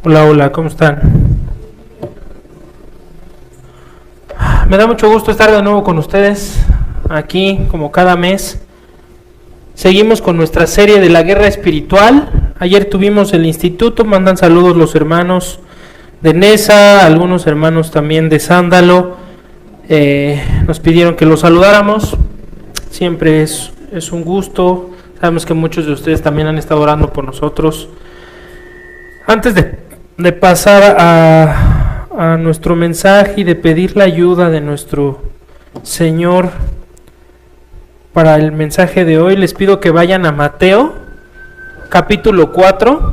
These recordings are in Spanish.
Hola, hola, ¿cómo están? Me da mucho gusto estar de nuevo con ustedes, aquí como cada mes. Seguimos con nuestra serie de la guerra espiritual. Ayer tuvimos el instituto, mandan saludos los hermanos de Nesa, algunos hermanos también de Sándalo. Nos pidieron que los saludáramos. Siempre es un gusto. Sabemos que muchos de ustedes también han estado orando por nosotros. Antes de pasar a nuestro mensaje y de pedir la ayuda de nuestro Señor para el mensaje de hoy, les pido que vayan a Mateo capítulo 4.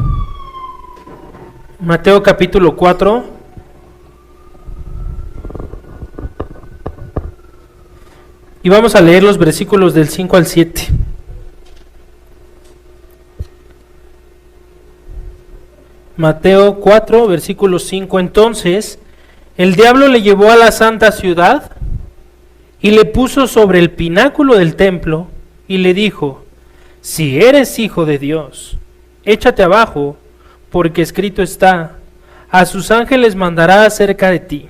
Mateo capítulo 4. Y vamos a leer los versículos del 5 al 7. Mateo 4, versículo 5. Entonces, el diablo le llevó a la santa ciudad y le puso sobre el pináculo del templo y le dijo: si eres hijo de Dios, échate abajo, porque escrito está: a sus ángeles mandará acerca de ti,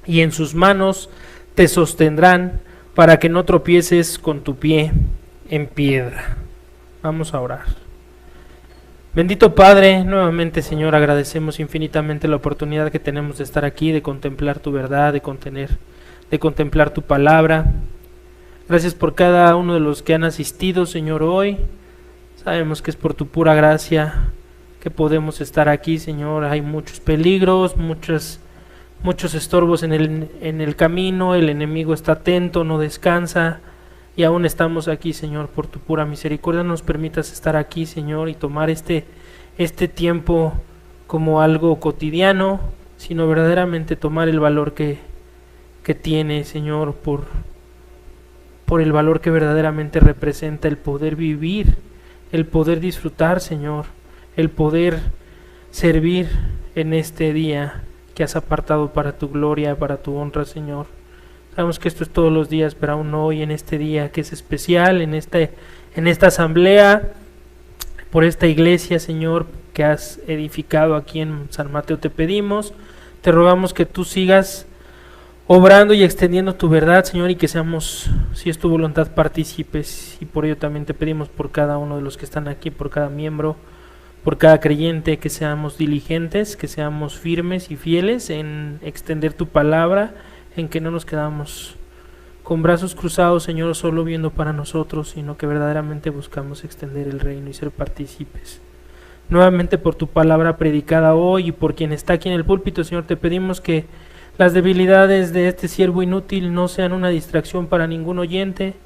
y en sus manos te sostendrán para que no tropieces con tu pie en piedra. Vamos a orar. Bendito Padre, nuevamente Señor, agradecemos infinitamente la oportunidad que tenemos de estar aquí, de contemplar tu verdad, de contemplar tu palabra. Gracias por cada uno de los que han asistido, Señor, hoy. Sabemos que es por tu pura gracia que podemos estar aquí, Señor. Hay muchos peligros, muchos estorbos en el camino, el enemigo está atento, no descansa. Y aún estamos aquí, Señor, por tu pura misericordia. Nos permitas estar aquí, Señor, y tomar este tiempo como algo cotidiano, sino verdaderamente tomar el valor que tiene, Señor, por el valor que verdaderamente representa el poder vivir, el poder disfrutar, Señor, el poder servir en este día que has apartado para tu gloria, para tu honra, Señor. Sabemos que esto es todos los días, pero aún hoy, en este día que es especial, en esta asamblea, por esta iglesia, Señor, que has edificado aquí en San Mateo, te pedimos, te rogamos que tú sigas obrando y extendiendo tu verdad, Señor, y que seamos, si es tu voluntad, partícipes. Y por ello también te pedimos por cada uno de los que están aquí, por cada miembro, por cada creyente, que seamos diligentes, que seamos firmes y fieles en extender tu palabra, en que no nos quedamos con brazos cruzados, Señor, solo viendo para nosotros, sino que verdaderamente buscamos extender el reino y ser partícipes. Nuevamente por tu palabra predicada hoy y por quien está aquí en el púlpito, Señor, te pedimos que las debilidades de este siervo inútil no sean una distracción para ningún oyente,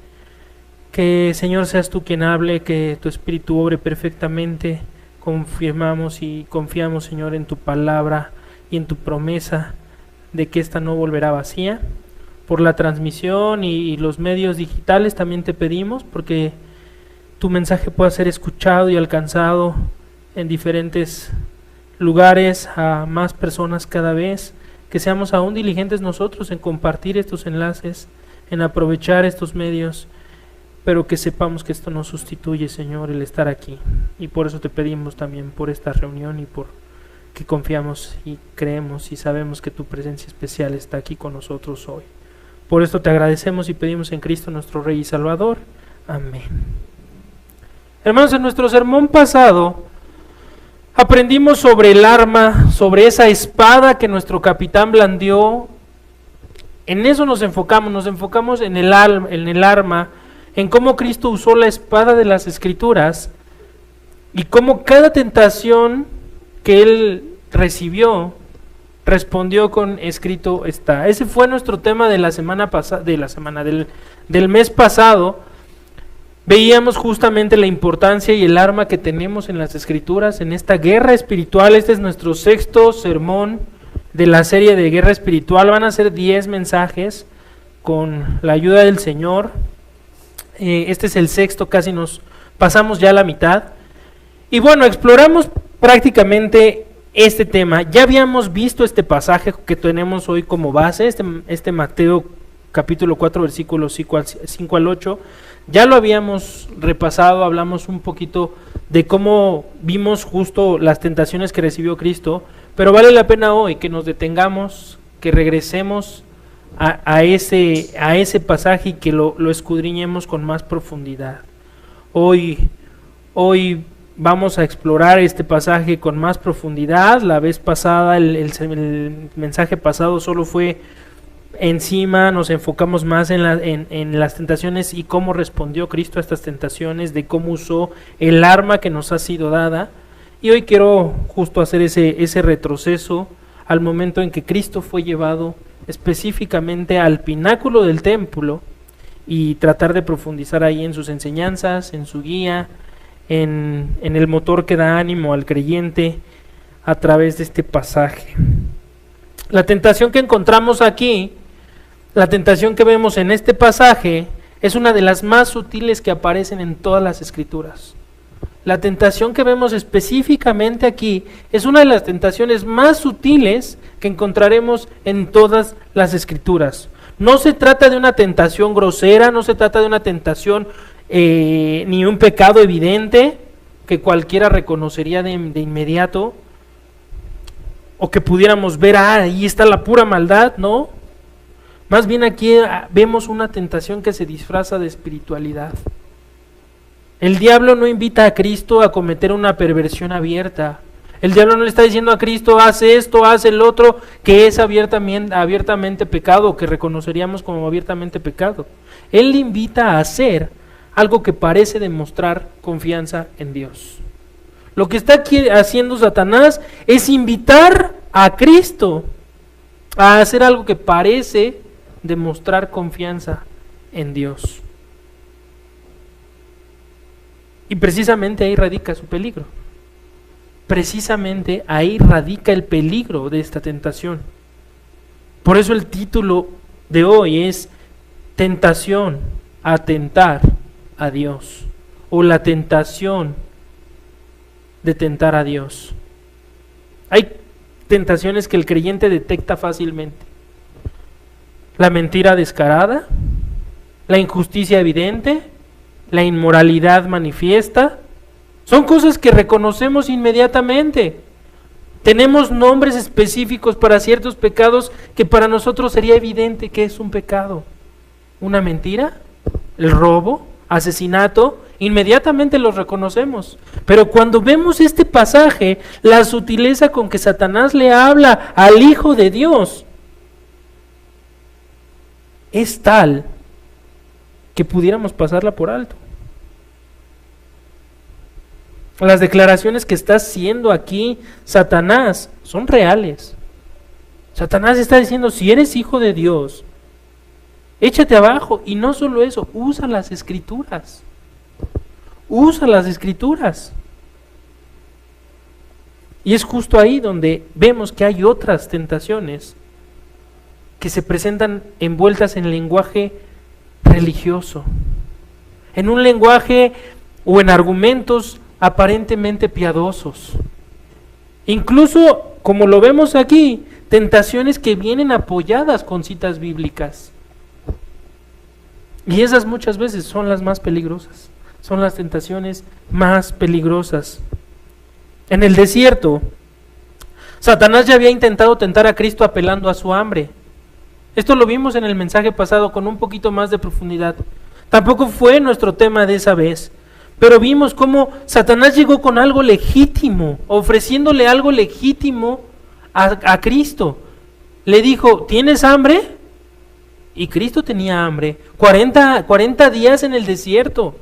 que, Señor, seas tú quien hable, que tu Espíritu obre perfectamente. Confirmamos y confiamos, Señor, en tu palabra y en tu promesa de que esta no volverá vacía. Por la transmisión y los medios digitales también te pedimos, porque tu mensaje pueda ser escuchado y alcanzado en diferentes lugares, a más personas cada vez, que seamos aún diligentes nosotros en compartir estos enlaces, en aprovechar estos medios, pero que sepamos que esto no sustituye, Señor, el estar aquí. Y por eso te pedimos también por esta reunión y por que confiamos y creemos y sabemos que tu presencia especial está aquí con nosotros hoy. Por esto te agradecemos y pedimos en Cristo nuestro Rey y Salvador. Amén. Hermanos, en nuestro sermón pasado aprendimos sobre el arma, sobre esa espada que nuestro capitán blandió. En eso nos enfocamos en el arma, en cómo Cristo usó la espada de las Escrituras y cómo cada tentación que él recibió respondió con escrito está. Ese fue nuestro tema de la semana pasada, del mes pasado. Veíamos justamente la importancia y el arma que tenemos en las Escrituras en esta guerra espiritual. Este es nuestro sexto sermón de la serie de guerra espiritual. Van a ser 10 mensajes con la ayuda del Señor. Este es el sexto, casi nos pasamos ya la mitad. Y bueno, exploramos prácticamente este tema. Ya habíamos visto este pasaje que tenemos hoy como base, este Mateo capítulo 4 versículos 5 al 8. Ya lo habíamos repasado, hablamos un poquito de cómo vimos justo las tentaciones que recibió Cristo, pero vale la pena hoy que nos detengamos, que regresemos a ese pasaje y que lo escudriñemos con más profundidad. Hoy vamos a explorar este pasaje con más profundidad. La vez pasada, el mensaje pasado solo fue encima, nos enfocamos más en las tentaciones y cómo respondió Cristo a estas tentaciones, de cómo usó el arma que nos ha sido dada. Y hoy quiero justo hacer ese retroceso al momento en que Cristo fue llevado específicamente al pináculo del templo y tratar de profundizar ahí en sus enseñanzas, en su guía, en el motor que da ánimo al creyente a través de este pasaje. La tentación que encontramos aquí, la tentación que vemos en este pasaje, es una de las más sutiles que aparecen en todas las Escrituras. La tentación que vemos específicamente aquí es una de las tentaciones más sutiles que encontraremos en todas las Escrituras. No se trata de una tentación grosera, no se trata de una tentación ni un pecado evidente que cualquiera reconocería de inmediato, o que pudiéramos ver, ahí está la pura maldad, ¿no? Más bien aquí vemos una tentación que se disfraza de espiritualidad. El diablo no invita a Cristo a cometer una perversión abierta. El diablo no le está diciendo a Cristo, haz esto, haz el otro, que es abiertamente pecado, que reconoceríamos como abiertamente pecado. Él le invita a hacer algo que parece demostrar confianza en Dios. Lo que está aquí haciendo Satanás es invitar a Cristo a hacer algo que parece demostrar confianza en Dios. Y precisamente ahí radica su peligro. Precisamente ahí radica el peligro de esta tentación. Por eso el título de hoy es Tentación a tentar a Dios, o la tentación de tentar a Dios. Hay tentaciones que el creyente detecta fácilmente. La mentira descarada, la injusticia evidente, la inmoralidad manifiesta, son cosas que reconocemos inmediatamente. Tenemos nombres específicos para ciertos pecados que para nosotros sería evidente que es un pecado. Una mentira, el robo, asesinato, inmediatamente los reconocemos. Pero cuando vemos este pasaje, la sutileza con que Satanás le habla al Hijo de Dios es tal que pudiéramos pasarla por alto. Las declaraciones que está haciendo aquí Satanás son reales. Satanás está diciendo, si eres hijo de Dios, échate abajo. Y no solo eso, usa las Escrituras. Usa las Escrituras. Y es justo ahí donde vemos que hay otras tentaciones que se presentan envueltas en lenguaje religioso, en un lenguaje o en argumentos aparentemente piadosos. Incluso, como lo vemos aquí, tentaciones que vienen apoyadas con citas bíblicas. Y esas muchas veces son las más peligrosas, son las tentaciones más peligrosas. En el desierto, Satanás ya había intentado tentar a Cristo apelando a su hambre. Esto lo vimos en el mensaje pasado con un poquito más de profundidad. Tampoco fue nuestro tema de esa vez, pero vimos cómo Satanás llegó con algo legítimo, ofreciéndole algo legítimo a Cristo. Le dijo, ¿tienes hambre? Y Cristo tenía hambre, 40 días en el desierto.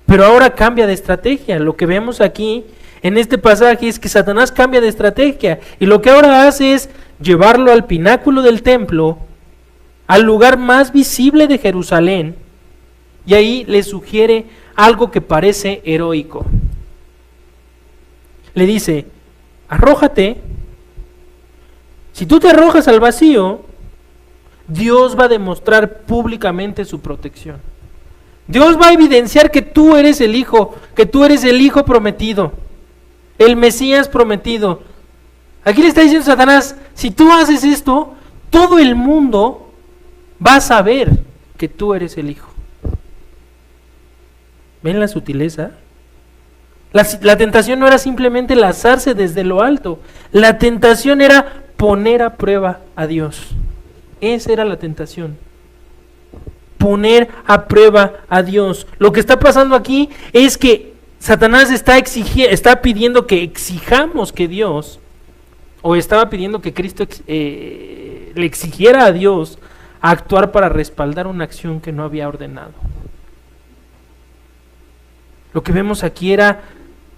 Pero ahora cambia de estrategia. Lo que vemos aquí en este pasaje es que Satanás cambia de estrategia, y lo que ahora hace es llevarlo al pináculo del templo, al lugar más visible de Jerusalén, y ahí le sugiere algo que parece heroico. Le dice, arrójate. Si tú te arrojas al vacío, Dios va a demostrar públicamente su protección. Dios va a evidenciar que tú eres el Hijo, que tú eres el Hijo prometido, el Mesías prometido. Aquí le está diciendo Satanás, si tú haces esto, todo el mundo va a saber que tú eres el Hijo. ¿Ven la sutileza? La tentación no era simplemente lanzarse desde lo alto. La tentación era poner a prueba a Dios. Esa era la tentación. Poner a prueba a Dios. Lo que está pasando aquí es que Satanás está pidiendo que exijamos que Dios, o estaba pidiendo que Cristo le exigiera a Dios a actuar para respaldar una acción que no había ordenado. Lo que vemos aquí era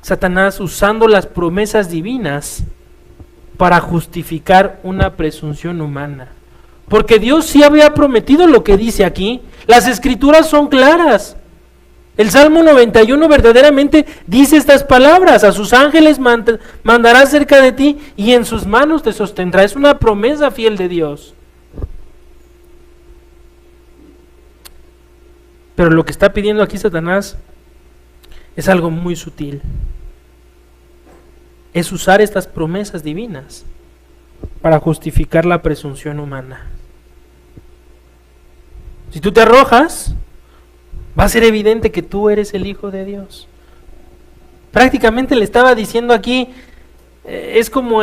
Satanás usando las promesas divinas para justificar una presunción humana. Porque Dios sí había prometido lo que dice aquí. Las escrituras son claras. El Salmo 91 verdaderamente dice estas palabras: a sus ángeles mandará cerca de ti y en sus manos te sostendrá. Es una promesa fiel de Dios. Pero lo que está pidiendo aquí Satanás es algo muy sutil. Es usar estas promesas divinas para justificar la presunción humana. Si tú te arrojas, va a ser evidente que tú eres el Hijo de Dios. Prácticamente le estaba diciendo aquí, es como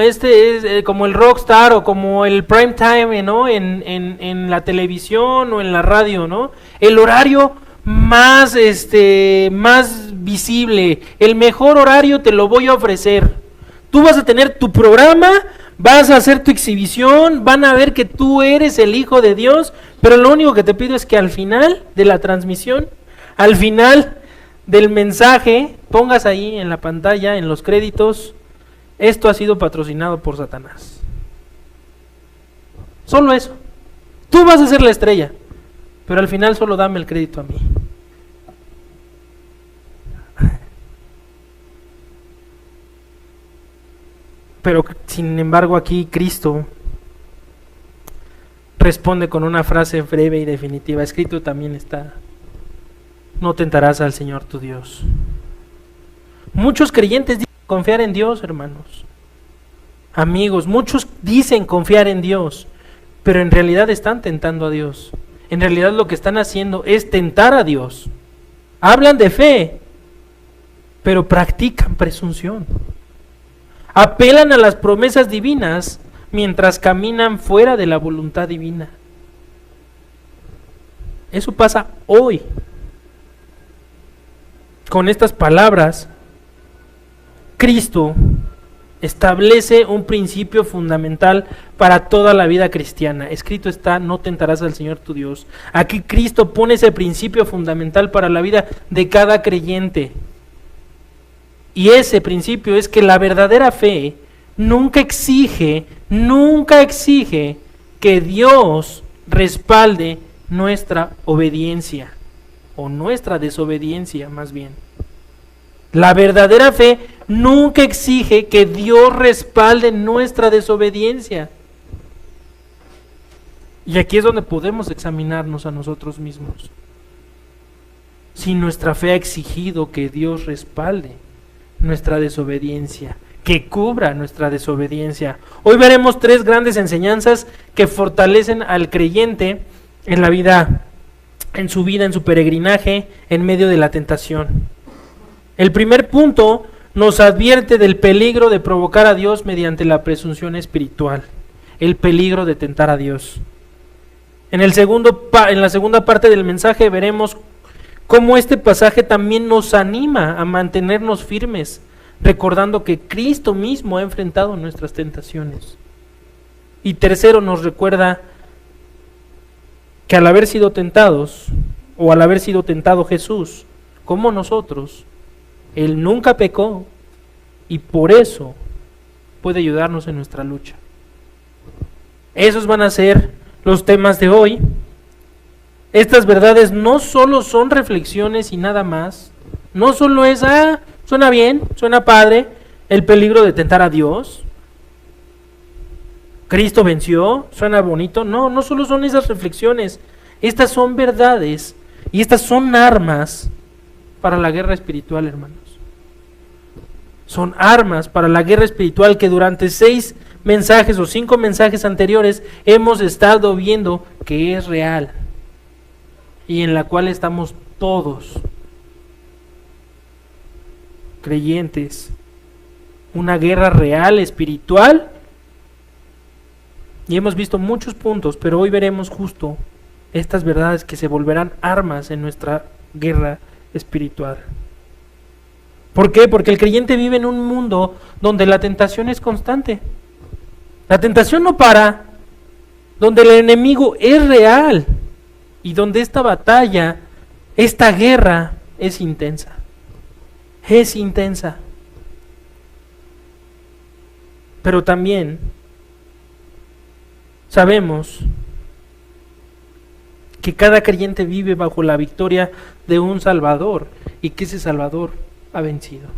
como el rockstar o como el prime time, ¿no? En la televisión o en la radio, ¿no? El horario más visible, el mejor horario te lo voy a ofrecer. Tú vas a tener tu programa, vas a hacer tu exhibición, van a ver que tú eres el Hijo de Dios, pero lo único que te pido es que al final de la transmisión, al final del mensaje, pongas ahí en la pantalla, en los créditos: esto ha sido patrocinado por Satanás. Solo eso. Tú vas a ser la estrella, pero al final solo dame el crédito a mí. Pero sin embargo aquí Cristo responde con una frase breve y definitiva. Escrito también está: no tentarás al Señor tu Dios. Muchos creyentes dicen confiar en Dios, hermanos. Amigos, muchos dicen confiar en Dios, pero en realidad están tentando a Dios. En realidad lo que están haciendo es tentar a Dios. Hablan de fe, pero practican presunción. Apelan a las promesas divinas mientras caminan fuera de la voluntad divina. Eso pasa hoy. Con estas palabras, Cristo establece un principio fundamental para toda la vida cristiana. Escrito está: no tentarás al Señor tu Dios. Aquí Cristo pone ese principio fundamental para la vida de cada creyente. Y ese principio es que la verdadera fe nunca exige que Dios respalde nuestra obediencia, o nuestra desobediencia más bien. La verdadera fe nunca exige que Dios respalde nuestra desobediencia. Y aquí es donde podemos examinarnos a nosotros mismos. Si nuestra fe ha exigido que Dios respalde nuestra desobediencia, que cubra nuestra desobediencia. Hoy veremos 3 grandes enseñanzas que fortalecen al creyente en la vida, en su vida, en su peregrinaje, en medio de la tentación. El primer punto nos advierte del peligro de provocar a Dios mediante la presunción espiritual, el peligro de tentar a Dios. En la segunda parte del mensaje veremos cómo este pasaje también nos anima a mantenernos firmes, recordando que Cristo mismo ha enfrentado nuestras tentaciones. Y tercero, nos recuerda que al haber sido tentados, o al haber sido tentado Jesús, como nosotros, Él nunca pecó y por eso puede ayudarnos en nuestra lucha. Esos van a ser los temas de hoy. Estas verdades no solo son reflexiones y nada más, no solo es, suena bien, suena padre, el peligro de tentar a Dios, Cristo venció, suena bonito. No solo son esas reflexiones, estas son verdades y estas son armas para la guerra espiritual, hermanos. Son armas para la guerra espiritual que durante 6 mensajes o 5 mensajes anteriores hemos estado viendo que es real y en la cual estamos todos creyentes una guerra real, espiritual, y hemos visto muchos puntos, pero hoy veremos justo estas verdades que se volverán armas en nuestra guerra espiritual. ¿Por qué? Porque el creyente vive en un mundo donde la tentación es constante. La tentación no para, donde el enemigo es real y donde esta batalla, esta guerra es intensa. Es intensa. Pero también sabemos que cada creyente vive bajo la victoria de un Salvador y que ese Salvador ha vencido.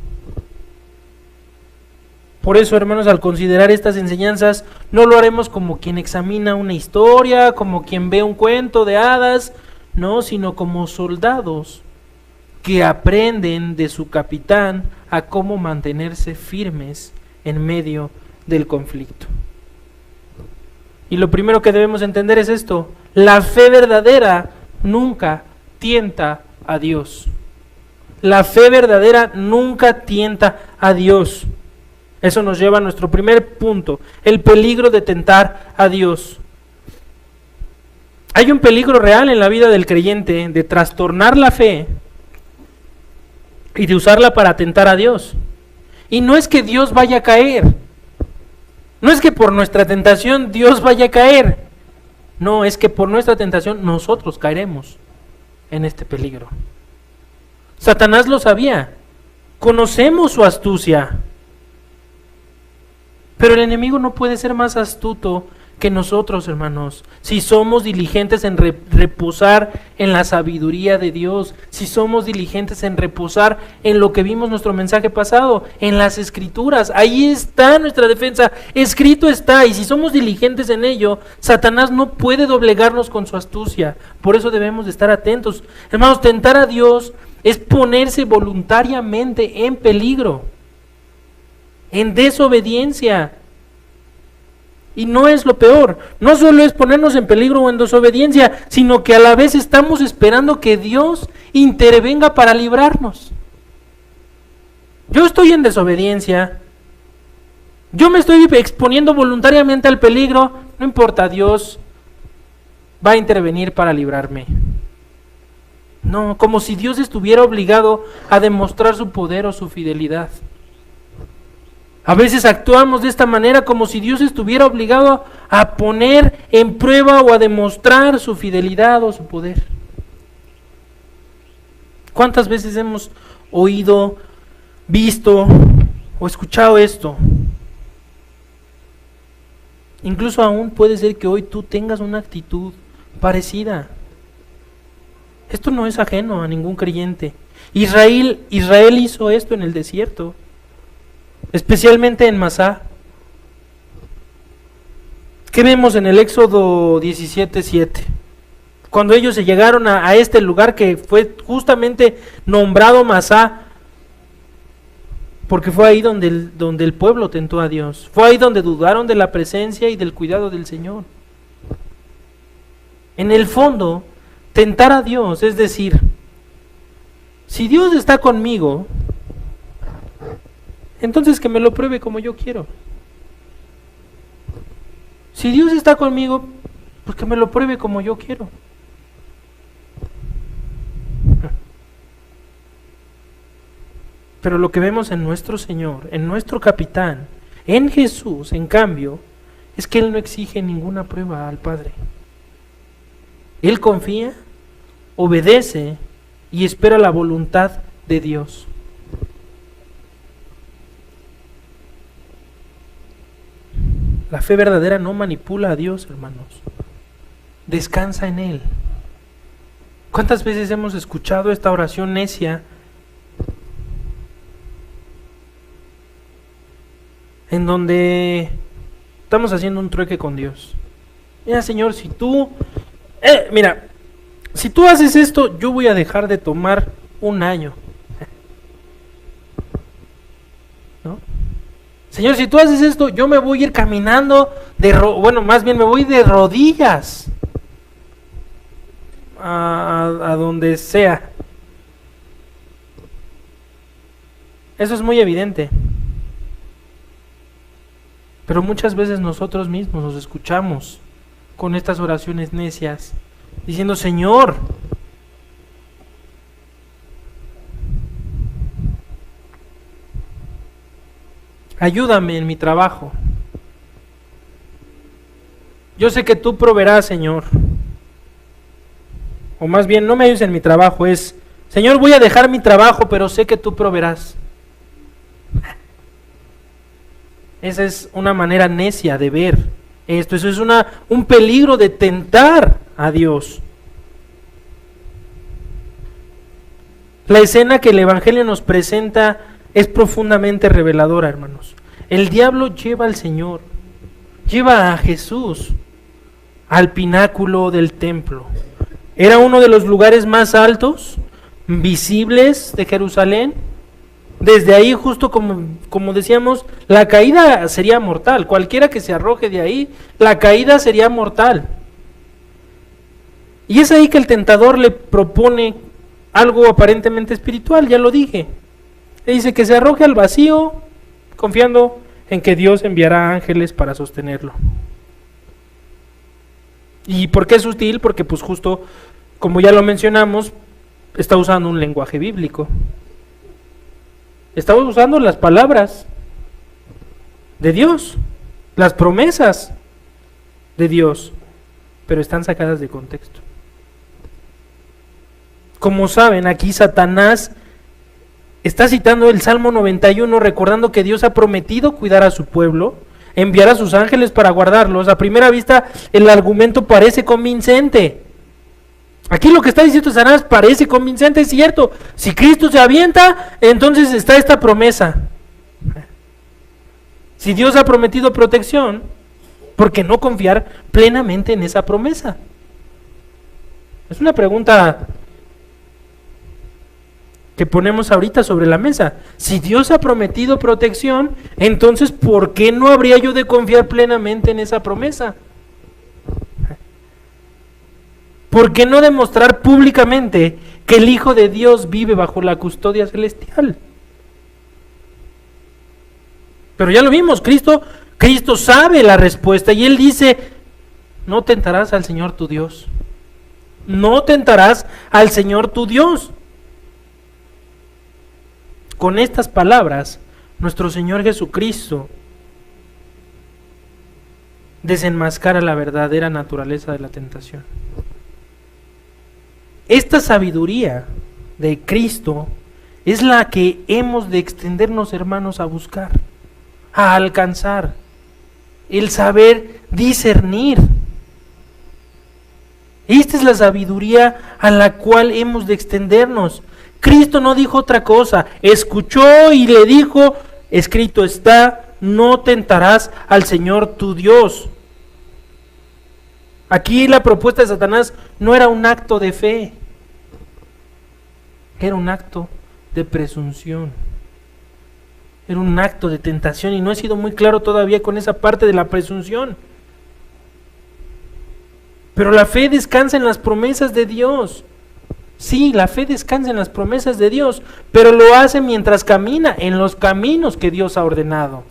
Por eso, hermanos, al considerar estas enseñanzas, no lo haremos como quien examina una historia, como quien ve un cuento de hadas, no, sino como soldados que aprenden de su capitán a cómo mantenerse firmes en medio del conflicto. Y lo primero que debemos entender es esto: la fe verdadera nunca tienta a Dios. La fe verdadera nunca tienta a Dios. Eso nos lleva a nuestro primer punto, el peligro de tentar a Dios. Hay un peligro real en la vida del creyente de trastornar la fe y de usarla para tentar a Dios. Y no es que Dios vaya a caer, no es que por nuestra tentación Dios vaya a caer, no, es que por nuestra tentación nosotros caeremos en este peligro. Satanás lo sabía, conocemos su astucia, pero el enemigo no puede ser más astuto que nosotros, hermanos, si somos diligentes en reposar en la sabiduría de Dios, si somos diligentes en reposar en lo que vimos nuestro mensaje pasado, en las Escrituras. Ahí está nuestra defensa, escrito está, y si somos diligentes en ello, Satanás no puede doblegarnos con su astucia. Por eso debemos de estar atentos. Hermanos, tentar a Dios es ponerse voluntariamente en peligro, en desobediencia. Y no es lo peor, no solo es ponernos en peligro o en desobediencia, sino que a la vez estamos esperando que Dios intervenga para librarnos. Yo estoy en desobediencia, yo me estoy exponiendo voluntariamente al peligro, no importa, Dios va a intervenir para librarme. No, como si Dios estuviera obligado a demostrar su poder o su fidelidad. A veces actuamos de esta manera como si Dios estuviera obligado a poner en prueba o a demostrar su fidelidad o su poder. ¿Cuántas veces hemos oído, visto o escuchado esto? Incluso aún puede ser que hoy tú tengas una actitud parecida. Esto no es ajeno a ningún creyente. Israel hizo esto en el desierto, especialmente en Masá. ¿Qué vemos en el Éxodo 17:7? Cuando ellos se llegaron a este lugar que fue justamente nombrado Masá, porque fue ahí donde el pueblo tentó a Dios, fue ahí donde dudaron de la presencia y del cuidado del Señor. En el fondo, tentar a Dios es decir, si Dios está conmigo, entonces que me lo pruebe como yo quiero. Si Dios está conmigo, pues que me lo pruebe como yo quiero. Pero lo que vemos en nuestro Señor, en nuestro capitán, en Jesús, en cambio, es que Él no exige ninguna prueba al Padre. Él confía, obedece y espera la voluntad de Dios. La fe verdadera no manipula a Dios, hermanos. Descansa en Él. ¿Cuántas veces hemos escuchado esta oración necia en donde estamos haciendo un trueque con Dios? Mira, Señor, si tú haces esto, yo voy a dejar de tomar un año. ¿No? Señor, si tú haces esto, yo me voy a ir caminando, más bien me voy de rodillas a donde sea. Eso es muy evidente. Pero muchas veces nosotros mismos nos escuchamos con estas oraciones necias, diciendo: Señor, ayúdame en mi trabajo. Yo sé que tú proveerás, Señor. O más bien, no me ayudes en mi trabajo, es: Señor, voy a dejar mi trabajo, pero sé que tú proveerás. Esa es una manera necia de ver esto. Eso es un peligro de tentar a Dios. La escena que el Evangelio nos presenta es profundamente reveladora, hermanos. El diablo lleva al Señor, lleva a Jesús al pináculo del templo. Era uno de los lugares más altos, visibles de Jerusalén. Desde ahí, justo como decíamos, la caída sería mortal. Cualquiera que se arroje de ahí, la caída sería mortal. Y es ahí que el tentador le propone algo aparentemente espiritual, ya lo dije. Le dice que se arroje al vacío, confiando en que Dios enviará ángeles para sostenerlo. ¿Y por qué es sutil? Porque pues justo, como ya lo mencionamos, está usando un lenguaje bíblico. Estamos usando las palabras de Dios, las promesas de Dios, pero están sacadas de contexto. Como saben, aquí Satanás está citando el Salmo 91, recordando que Dios ha prometido cuidar a su pueblo, enviar a sus ángeles para guardarlos. A primera vista, el argumento parece convincente. Aquí lo que está diciendo Satanás parece convincente, es cierto. Si Cristo se avienta, entonces está esta promesa. Si Dios ha prometido protección, ¿por qué no confiar plenamente en esa promesa? Es una pregunta que ponemos ahorita sobre la mesa. Si Dios ha prometido protección, entonces ¿por qué no habría yo de confiar plenamente en esa promesa? ¿Por qué no demostrar públicamente que el Hijo de Dios vive bajo la custodia celestial? Pero ya lo vimos, Cristo sabe la respuesta y Él dice: no tentarás al Señor tu Dios. No tentarás al Señor tu Dios. Con estas palabras, nuestro Señor Jesucristo desenmascara la verdadera naturaleza de la tentación. Esta sabiduría de Cristo es la que hemos de extendernos, hermanos, a buscar, a alcanzar, el saber discernir. Esta es la sabiduría a la cual hemos de extendernos. Cristo no dijo otra cosa, escuchó y le dijo: escrito está, no tentarás al Señor tu Dios. Aquí la propuesta de Satanás no era un acto de fe, era un acto de presunción, era un acto de tentación, y no he sido muy claro todavía con esa parte de la presunción. Pero la fe descansa en las promesas de Dios. Sí, la fe descansa en las promesas de Dios, pero lo hace mientras camina en los caminos que Dios ha ordenado.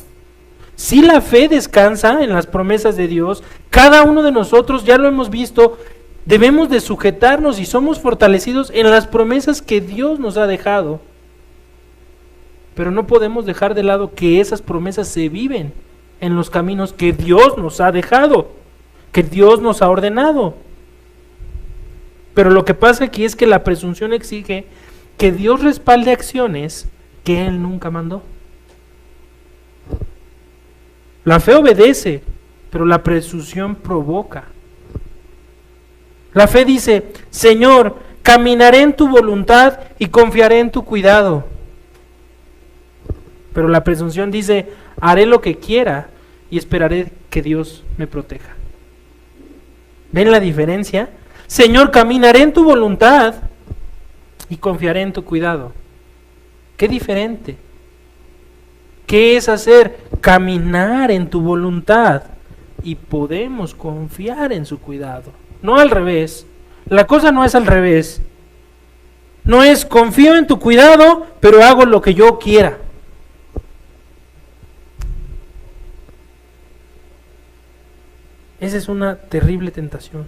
Si la fe descansa en las promesas de Dios, cada uno de nosotros, ya lo hemos visto, debemos de sujetarnos y somos fortalecidos en las promesas que Dios nos ha dejado. Pero no podemos dejar de lado que esas promesas se viven en los caminos que Dios nos ha dejado, que Dios nos ha ordenado. Pero lo que pasa aquí es que la presunción exige que Dios respalde acciones que Él nunca mandó. La fe obedece, pero la presunción provoca. La fe dice: Señor, caminaré en tu voluntad y confiaré en tu cuidado. Pero la presunción dice: haré lo que quiera y esperaré que Dios me proteja. ¿Ven la diferencia? Señor, caminaré en tu voluntad y confiaré en tu cuidado. Qué diferente. ¿Qué es hacer? Caminar en tu voluntad y podemos confiar en su cuidado. No al revés. La cosa no es al revés. No es confío en tu cuidado, pero hago lo que yo quiera. Esa es una terrible tentación.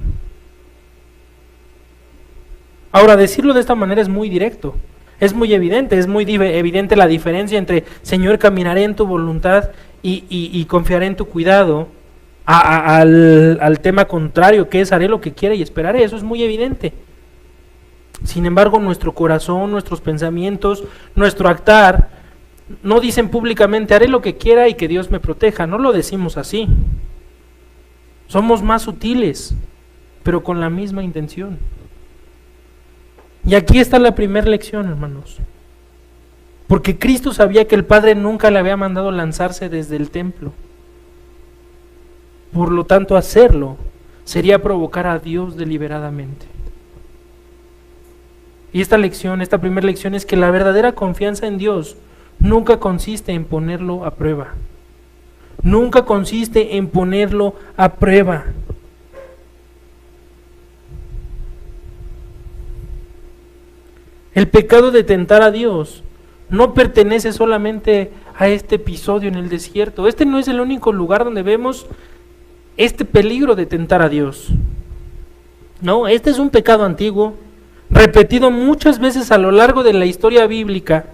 Ahora, decirlo de esta manera es muy directo, es muy evidente evidente la diferencia entre Señor, caminaré en tu voluntad y confiaré en tu cuidado, al tema contrario, que es haré lo que quiera y esperaré. Eso es muy evidente. Sin embargo, nuestro corazón, nuestros pensamientos, nuestro actuar no dicen públicamente haré lo que quiera y que Dios me proteja. No lo decimos así. Somos más sutiles, pero con la misma intención. Y aquí está la primera lección, hermanos. Porque Cristo sabía que el Padre nunca le había mandado lanzarse desde el templo. Por lo tanto, hacerlo sería provocar a Dios deliberadamente. Y esta primera lección es que la verdadera confianza en Dios nunca consiste en ponerlo a prueba. Nunca consiste en ponerlo a prueba. El pecado de tentar a Dios no pertenece solamente a este episodio en el desierto. Este no es el único lugar donde vemos este peligro de tentar a Dios. No, este es un pecado antiguo, repetido muchas veces a lo largo de la historia bíblica.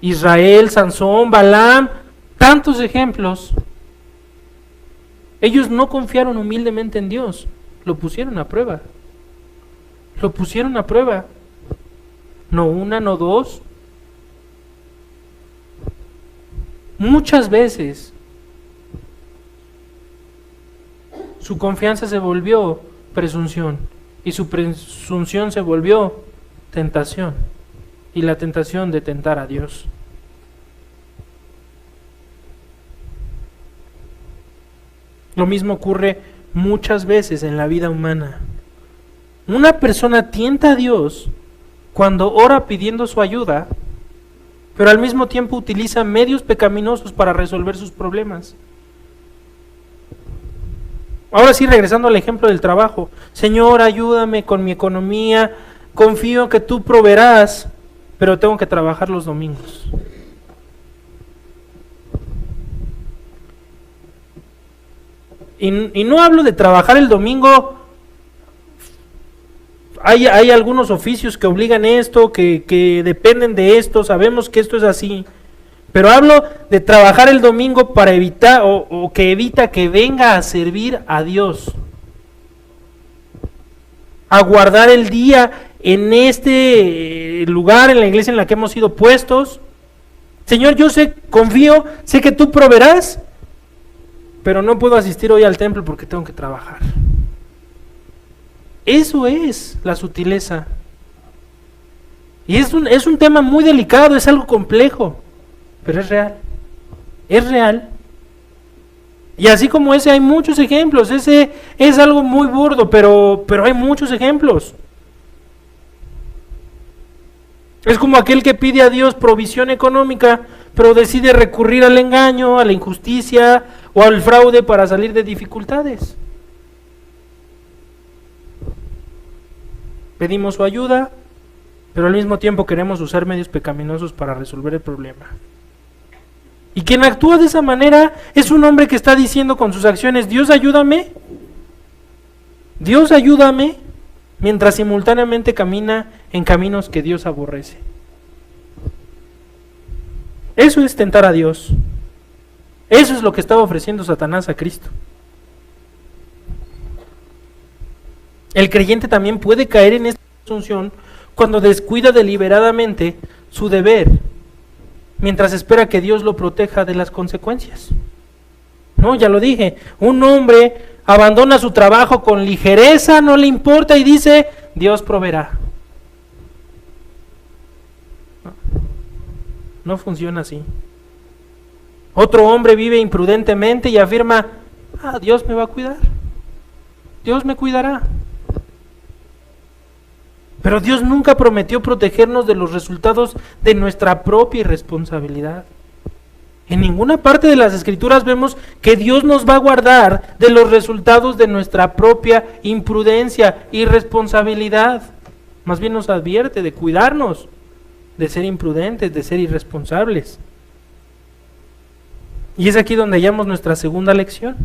Israel, Sansón, Balaam, tantos ejemplos. Ellos no confiaron humildemente en Dios, lo pusieron a prueba. Lo pusieron a prueba. No una, no dos. Muchas veces su confianza se volvió presunción y su presunción se volvió tentación y la tentación de tentar a Dios. Lo mismo ocurre muchas veces en la vida humana. Una persona tienta a Dios cuando ora pidiendo su ayuda, pero al mismo tiempo utiliza medios pecaminosos para resolver sus problemas. Ahora sí, regresando al ejemplo del trabajo. Señor, ayúdame con mi economía, confío que tú proveerás, pero tengo que trabajar los domingos. Y no hablo de trabajar el domingo. Hay algunos oficios que obligan esto, que dependen de esto, sabemos que esto es así. Pero hablo de trabajar el domingo para evitar, o que evita que venga a servir a Dios. A guardar el día en este lugar, en la iglesia en la que hemos sido puestos. Señor, yo confío, sé que tú proveerás, pero no puedo asistir hoy al templo porque tengo que trabajar. Eso es la sutileza. Y es un tema muy delicado, es algo complejo, pero es real. Es real. Y así como ese hay muchos ejemplos. Ese es algo muy burdo, pero hay muchos ejemplos. Es como aquel que pide a Dios provisión económica, pero decide recurrir al engaño, a la injusticia o al fraude para salir de dificultades. Pedimos su ayuda, pero al mismo tiempo queremos usar medios pecaminosos para resolver el problema. Y quien actúa de esa manera es un hombre que está diciendo con sus acciones, Dios ayúdame, mientras simultáneamente camina en caminos que Dios aborrece. Eso es tentar a Dios. Eso es lo que estaba ofreciendo Satanás a Cristo. El creyente también puede caer en esta presunción cuando descuida deliberadamente su deber, mientras espera que Dios lo proteja de las consecuencias. No, ya lo dije, un hombre abandona su trabajo con ligereza, no le importa y dice, Dios proveerá. No funciona así. Otro hombre vive imprudentemente y afirma, Dios me va a cuidar, Dios me cuidará. Pero Dios nunca prometió protegernos de los resultados de nuestra propia irresponsabilidad. En ninguna parte de las Escrituras vemos que Dios nos va a guardar de los resultados de nuestra propia imprudencia, irresponsabilidad. Más bien nos advierte de cuidarnos, de ser imprudentes, de ser irresponsables. Y es aquí donde hallamos nuestra segunda lección.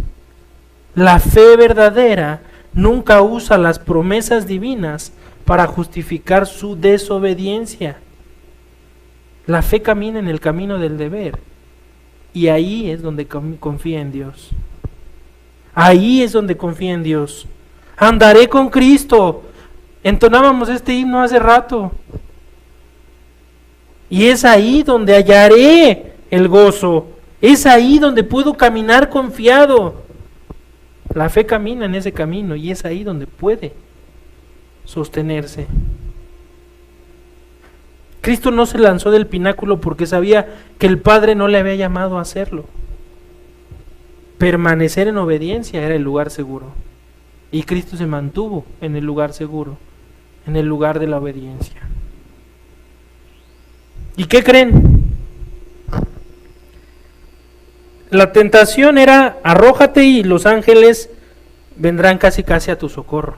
La fe verdadera nunca usa las promesas divinas para justificar su desobediencia. La fe camina en el camino del deber y ahí es donde confía en Dios. Ahí es donde confía en Dios. Andaré con Cristo. Entonábamos este himno hace rato. Y es ahí donde hallaré el gozo. Es ahí donde puedo caminar confiado. La fe camina en ese camino y es ahí donde puede sostenerse. Cristo no se lanzó del pináculo porque sabía que el Padre no le había llamado a hacerlo. Permanecer en obediencia era el lugar seguro. Y Cristo se mantuvo en el lugar seguro, en el lugar de la obediencia. ¿Y qué creen? La tentación era: arrójate y los ángeles vendrán casi a tu socorro.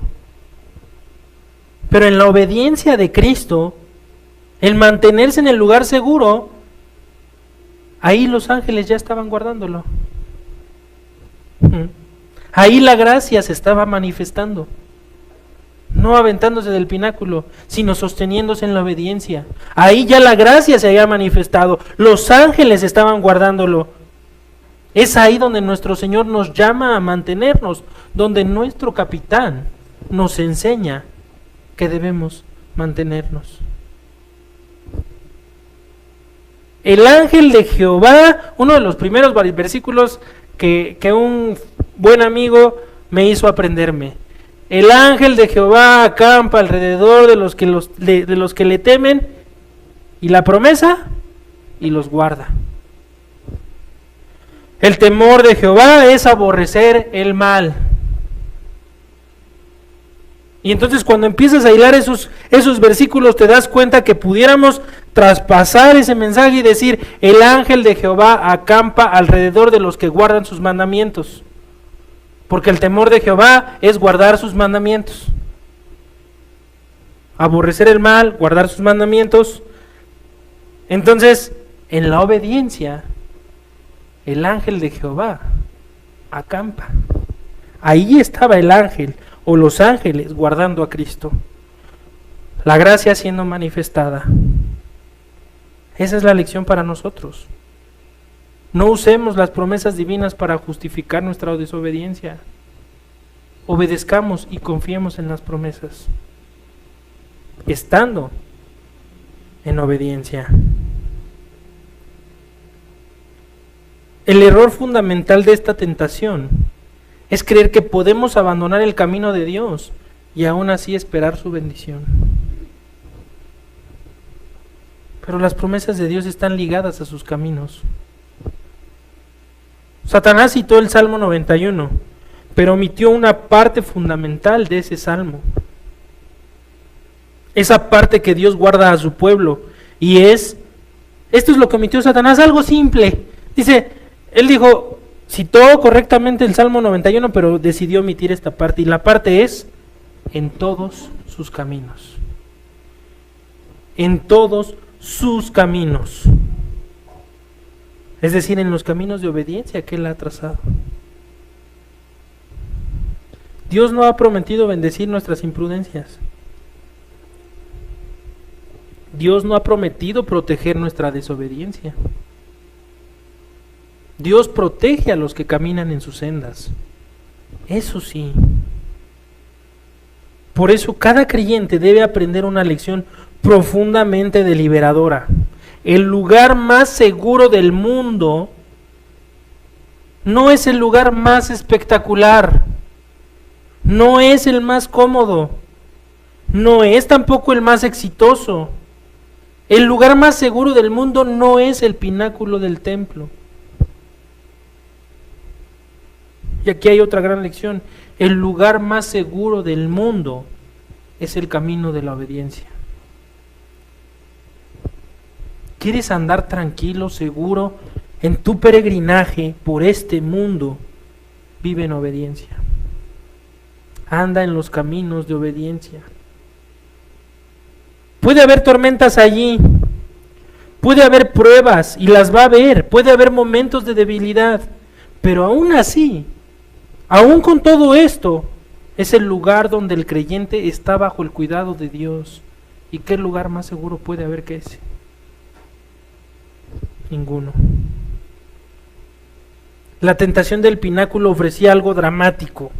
Pero en la obediencia de Cristo, el mantenerse en el lugar seguro, ahí los ángeles ya estaban guardándolo. Ahí la gracia se estaba manifestando, no aventándose del pináculo, sino sosteniéndose en la obediencia. Ahí ya la gracia se había manifestado, los ángeles estaban guardándolo. Es ahí donde nuestro Señor nos llama a mantenernos, donde nuestro capitán nos enseña que debemos mantenernos. El ángel de Jehová, uno de los primeros versículos que un buen amigo me hizo aprenderme. El ángel de Jehová acampa alrededor de los que le temen, y la promesa, y los guarda. El temor de Jehová es aborrecer el mal. Y entonces cuando empiezas a hilar esos versículos, te das cuenta que pudiéramos traspasar ese mensaje y decir: el ángel de Jehová acampa alrededor de los que guardan sus mandamientos. Porque el temor de Jehová es guardar sus mandamientos. Aborrecer el mal, guardar sus mandamientos. Entonces, en la obediencia, el ángel de Jehová acampa. Ahí estaba el ángel o los ángeles guardando a Cristo. La gracia siendo manifestada. Esa es la lección para nosotros. No usemos las promesas divinas para justificar nuestra desobediencia. Obedezcamos y confiemos en las promesas, estando en obediencia. El error fundamental de esta tentación es creer que podemos abandonar el camino de Dios y aún así esperar su bendición. Pero las promesas de Dios están ligadas a sus caminos. Satanás citó el Salmo 91, pero omitió una parte fundamental de ese salmo. Esa parte que Dios guarda a su pueblo. Y esto es lo que omitió Satanás, algo simple. Él dijo, citó correctamente el Salmo 91, pero decidió omitir esta parte. Y la parte es: en todos sus caminos. En todos sus caminos. Es decir, en los caminos de obediencia que Él ha trazado. Dios no ha prometido bendecir nuestras imprudencias. Dios no ha prometido proteger nuestra desobediencia. Dios protege a los que caminan en sus sendas. Eso sí. Por eso cada creyente debe aprender una lección profundamente deliberadora. El lugar más seguro del mundo no es el lugar más espectacular, no es el más cómodo, no es tampoco el más exitoso. El lugar más seguro del mundo no es el pináculo del templo. Y aquí hay otra gran lección: el lugar más seguro del mundo es el camino de la obediencia. ¿Quieres andar tranquilo, seguro en tu peregrinaje por este mundo? Vive en obediencia. Anda en los caminos de obediencia. Puede haber tormentas allí, puede haber pruebas y las va a haber, puede haber momentos de debilidad, pero aún así Aún con todo esto, es el lugar donde el creyente está bajo el cuidado de Dios. ¿Y qué lugar más seguro puede haber que ese? Ninguno. La tentación del pináculo ofrecía algo dramático,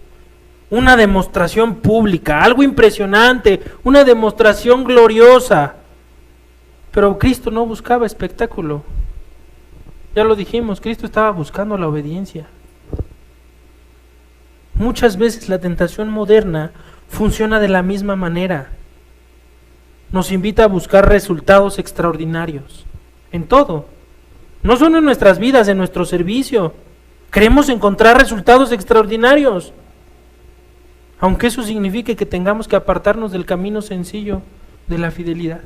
una demostración pública, algo impresionante, una demostración gloriosa. Pero Cristo no buscaba espectáculo. Ya lo dijimos, Cristo estaba buscando la obediencia. Muchas veces la tentación moderna funciona de la misma manera. Nos invita a buscar resultados extraordinarios en todo. No solo en nuestras vidas, en nuestro servicio. Queremos encontrar resultados extraordinarios, aunque eso signifique que tengamos que apartarnos del camino sencillo de la fidelidad.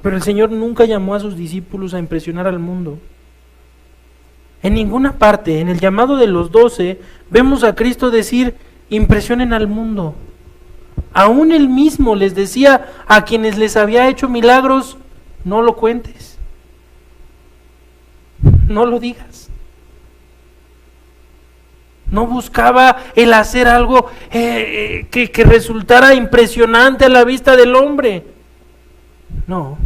Pero el Señor nunca llamó a sus discípulos a impresionar al mundo. En ninguna parte, en el llamado de los 12, vemos a Cristo decir: impresionen al mundo. Aún Él mismo les decía a quienes les había hecho milagros: no lo cuentes, no lo digas. No buscaba el hacer algo que resultara impresionante a la vista del hombre. No.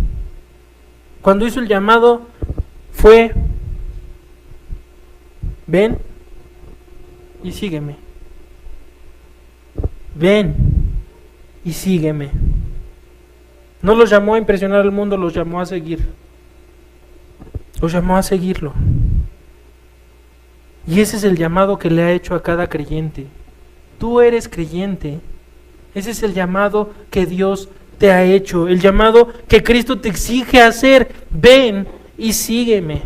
Cuando hizo el llamado fue: ven y sígueme. Ven y sígueme. No los llamó a impresionar al mundo, los llamó a seguir. Los llamó a seguirlo. Y ese es el llamado que le ha hecho a cada creyente. Tú eres creyente. Ese es el llamado que Dios te ha hecho, el llamado que Cristo te exige hacer: ven y sígueme.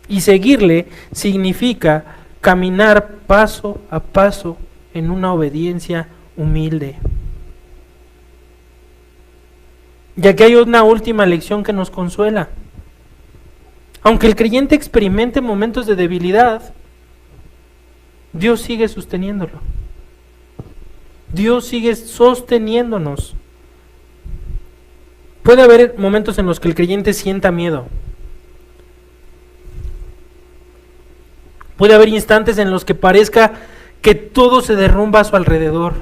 Y seguirle significa caminar paso a paso en una obediencia humilde. Y aquí hay una última lección que nos consuela. Aunque el creyente experimente momentos de debilidad, Dios sigue sosteniéndolo. Dios sigue sosteniéndonos. Puede haber momentos en los que el creyente sienta miedo. Puede haber instantes en los que parezca que todo se derrumba a su alrededor.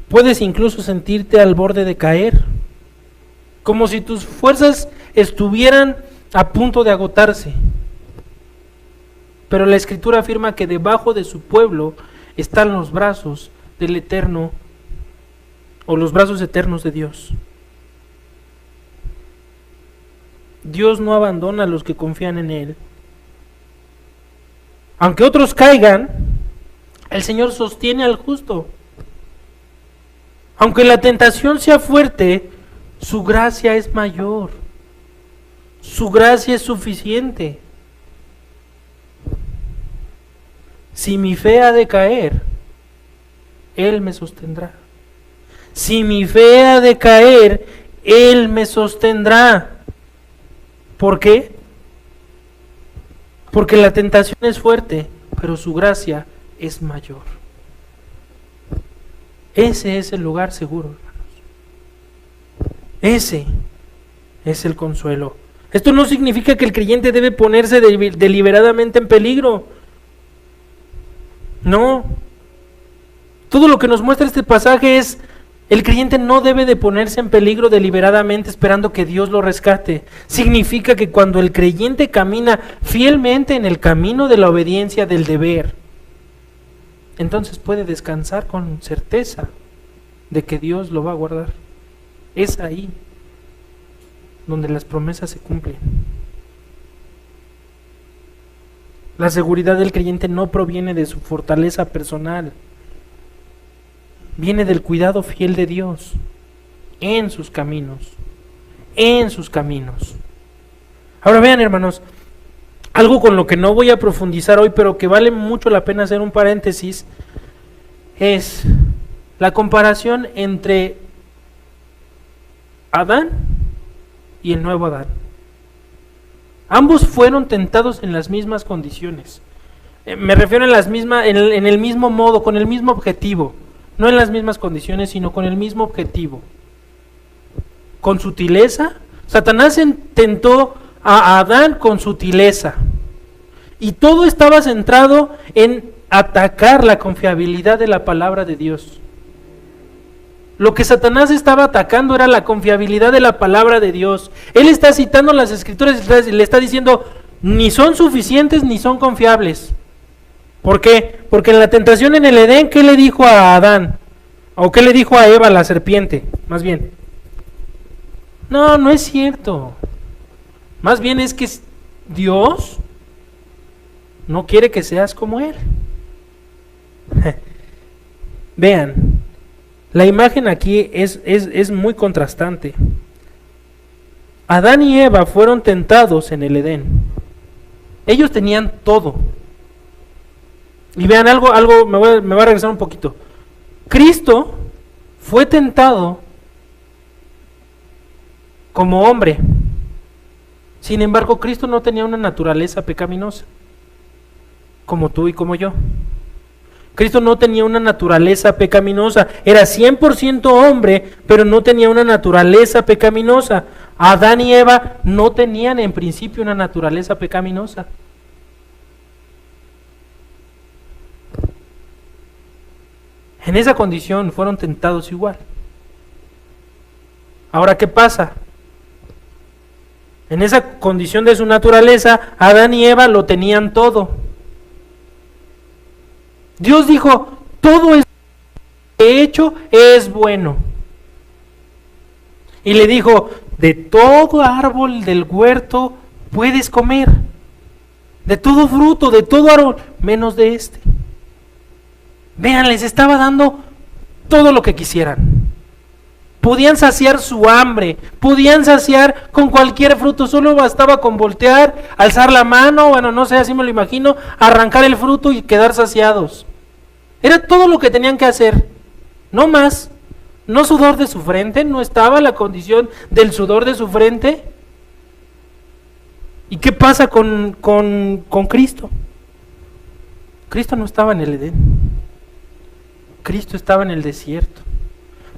Puedes incluso sentirte al borde de caer, como si tus fuerzas estuvieran a punto de agotarse. Pero la Escritura afirma que debajo de su pueblo están los brazos del Eterno, o los brazos eternos de Dios. Dios no abandona a los que confían en Él. Aunque otros caigan, el Señor sostiene al justo. Aunque la tentación sea fuerte, su gracia es mayor. Su gracia es suficiente. Si mi fe ha de caer, Él me sostendrá. Si mi fe ha de caer, Él me sostendrá. ¿Por qué? Porque la tentación es fuerte, pero su gracia es mayor. Ese es el lugar seguro, hermanos. Ese es el consuelo. Esto no significa que el creyente debe ponerse deliberadamente en peligro. No. Todo lo que nos muestra este pasaje es: el creyente no debe de ponerse en peligro deliberadamente esperando que Dios lo rescate. Significa que cuando el creyente camina fielmente en el camino de la obediencia del deber, entonces puede descansar con certeza de que Dios lo va a guardar. Es ahí donde las promesas se cumplen. La seguridad del creyente no proviene de su fortaleza personal. Viene del cuidado fiel de Dios en sus caminos. En sus caminos. Ahora vean, hermanos, algo con lo que no voy a profundizar hoy, pero que vale mucho la pena hacer un paréntesis, es la comparación entre Adán y el nuevo Adán. Ambos fueron tentados en las mismas condiciones. Me refiero en el mismo modo, con el mismo objetivo. No en las mismas condiciones, sino con el mismo objetivo. Con sutileza, Satanás tentó a Adán con sutileza. Y todo estaba centrado en atacar la confiabilidad de la palabra de Dios. Lo que Satanás estaba atacando era la confiabilidad de la palabra de Dios. Él está citando las Escrituras y le está diciendo, ni son suficientes ni son confiables. ¿Por qué? Porque en la tentación en el Edén, ¿qué le dijo a Adán? ¿O qué le dijo a Eva, la serpiente? Más bien. No, no es cierto. Más bien es que Dios no quiere que seas como Él. Vean, la imagen aquí es muy contrastante. Adán y Eva fueron tentados en el Edén. Ellos tenían todo. Y vean algo me va a regresar un poquito. Cristo fue tentado como hombre. Sin embargo, Cristo no tenía una naturaleza pecaminosa, como tú y como yo. Cristo no tenía una naturaleza pecaminosa, era 100% hombre, pero no tenía una naturaleza pecaminosa. Adán y Eva no tenían en principio una naturaleza pecaminosa. En esa condición fueron tentados igual. Ahora, ¿qué pasa? En esa condición de su naturaleza, Adán y Eva lo tenían todo. Dios dijo, todo es hecho es bueno. Y le dijo, de todo árbol del huerto puedes comer. De todo fruto, de todo árbol, menos de este. Vean, les estaba dando todo lo que quisieran. Podían saciar su hambre, podían saciar con cualquier fruto, solo bastaba con voltear, alzar la mano, bueno, no sé, así me lo imagino, arrancar el fruto y quedar saciados. Era todo lo que tenían que hacer, no más. No sudor de su frente, no estaba la condición del sudor de su frente. ¿Y qué pasa con Cristo? Cristo no estaba en el Edén. Cristo estaba en el desierto.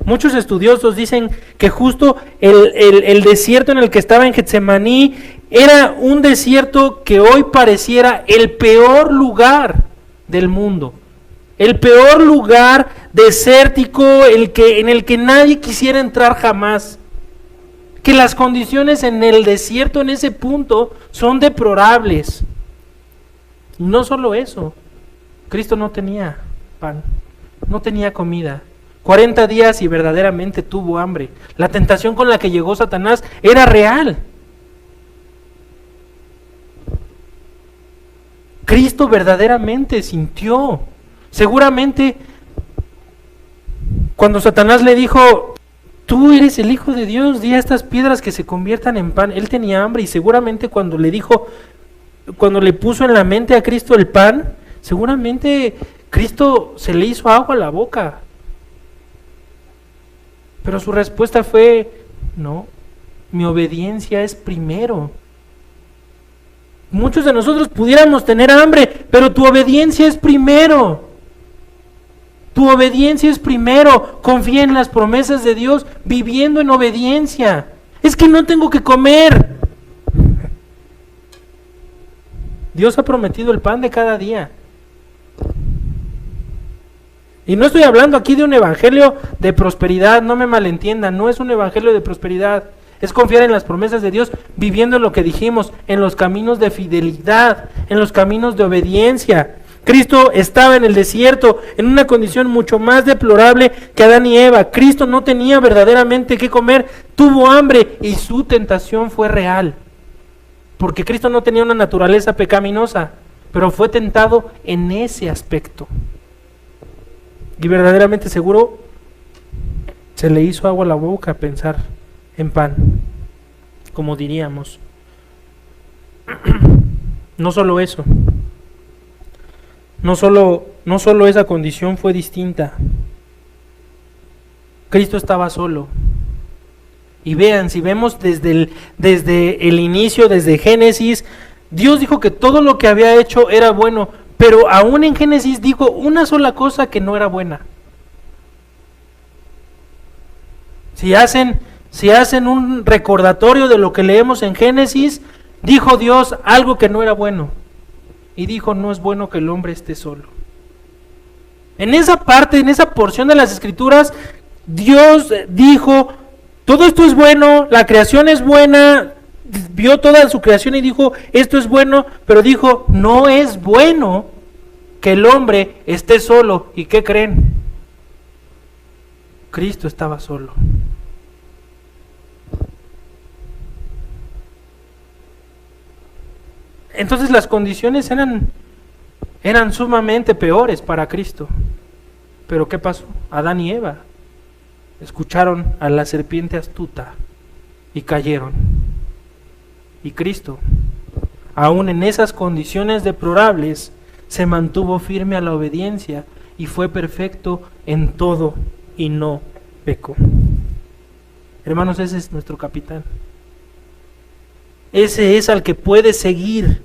Muchos estudiosos dicen que justo el desierto en el que estaba en Getsemaní era un desierto que hoy pareciera el peor lugar del mundo. El peor lugar desértico, en el que nadie quisiera entrar jamás. Que las condiciones en el desierto en ese punto son deplorables. Y no solo eso, Cristo no tenía pan, no tenía comida. 40 días y verdaderamente tuvo hambre. La tentación con la que llegó Satanás era real. Cristo verdaderamente sintió. Seguramente cuando Satanás le dijo, tú eres el Hijo de Dios, di a estas piedras que se conviertan en pan, él tenía hambre, y seguramente cuando le puso en la mente a Cristo el pan, seguramente Cristo se le hizo agua a la boca. Pero su respuesta fue, no, mi obediencia es primero. Muchos de nosotros pudiéramos tener hambre, pero tu obediencia es primero. Tu obediencia es primero. Confía en las promesas de Dios, viviendo en obediencia. Es que no tengo que comer. Dios ha prometido el pan de cada día. Y no estoy hablando aquí de un evangelio de prosperidad, no me malentiendan, no es un evangelio de prosperidad. Es confiar en las promesas de Dios, viviendo en lo que dijimos, en los caminos de fidelidad, en los caminos de obediencia. Cristo estaba en el desierto, en una condición mucho más deplorable que Adán y Eva. Cristo no tenía verdaderamente qué comer, tuvo hambre y su tentación fue real. Porque Cristo no tenía una naturaleza pecaminosa, pero fue tentado en ese aspecto. Y verdaderamente seguro se le hizo agua a la boca pensar en pan, como diríamos. No solo eso. No solo esa condición fue distinta. Cristo estaba solo. Y vean, si vemos desde el inicio, desde Génesis, Dios dijo que todo lo que había hecho era bueno, pero aún en Génesis dijo una sola cosa que no era buena. Si si hacen un recordatorio de lo que leemos en Génesis, dijo Dios algo que no era bueno. Y dijo, no es bueno que el hombre esté solo. En esa parte, en esa porción de las Escrituras, Dios dijo, todo esto es bueno, la creación es buena, vio toda su creación y dijo, esto es bueno, pero dijo, no es bueno que el hombre esté solo. ¿Y qué creen? Cristo estaba solo. Entonces las condiciones eran sumamente peores para Cristo. Pero ¿qué pasó? Adán y Eva escucharon a la serpiente astuta y cayeron. Y Cristo, aún en esas condiciones deplorables, se mantuvo firme a la obediencia y fue perfecto en todo y no pecó. Hermanos, ese es nuestro capitán. Ese es al que puedes seguir.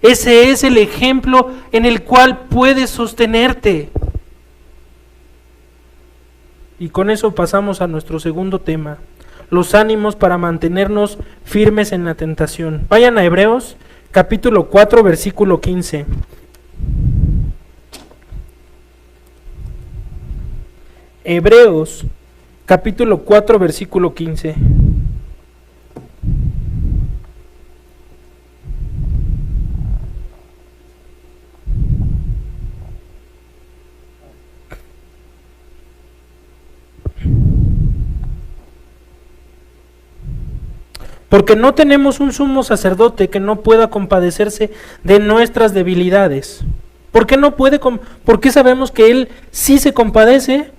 Ese es el ejemplo en el cual puedes sostenerte. Y con eso pasamos a nuestro segundo tema, los ánimos para mantenernos firmes en la tentación. Vayan a Hebreos, capítulo 4, versículo 15. Hebreos, capítulo 4, versículo 15. Porque no tenemos un sumo sacerdote que no pueda compadecerse de nuestras debilidades. ¿Por qué no puede? ¿Por qué sabemos que Él sí se compadece?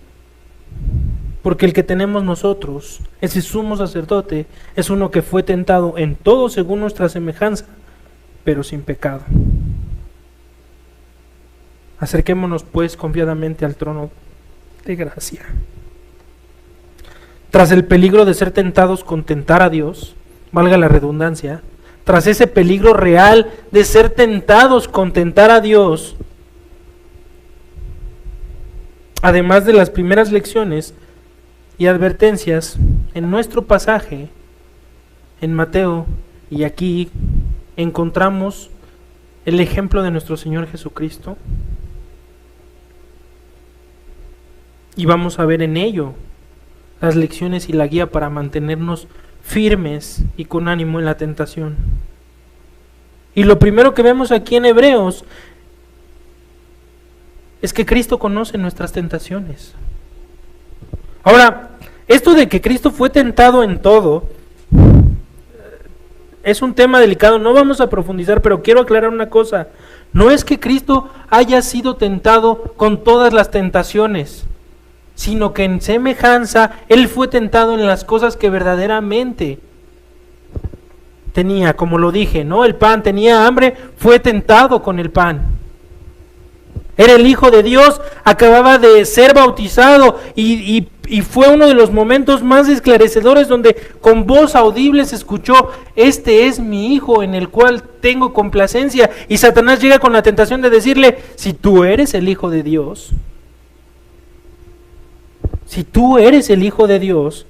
Porque el que tenemos nosotros, ese sumo sacerdote, es uno que fue tentado en todo según nuestra semejanza, pero sin pecado. Acerquémonos pues confiadamente al trono de gracia. Tras el peligro de ser tentados con tentar a Dios, valga la redundancia, tras ese peligro real de ser tentados con tentar a Dios, además de las primeras lecciones y advertencias en nuestro pasaje, en Mateo, y aquí encontramos el ejemplo de nuestro Señor Jesucristo, y vamos a ver en ello las lecciones y la guía para mantenernos firmes y con ánimo en la tentación. Y lo primero que vemos aquí en Hebreos es que Cristo conoce nuestras tentaciones. Ahora, esto de que Cristo fue tentado en todo es un tema delicado, no vamos a profundizar, pero quiero aclarar una cosa. No es que Cristo haya sido tentado con todas las tentaciones, sino que en semejanza Él fue tentado en las cosas que verdaderamente tenía, como lo dije, ¿no? El pan, tenía hambre, fue tentado con el pan. Era el Hijo de Dios, acababa de ser bautizado y fue uno de los momentos más esclarecedores donde con voz audible se escuchó, este es mi Hijo en el cual tengo complacencia. Y Satanás llega con la tentación de decirle, si tú eres el Hijo de Dios, si tú eres el Hijo de Dios,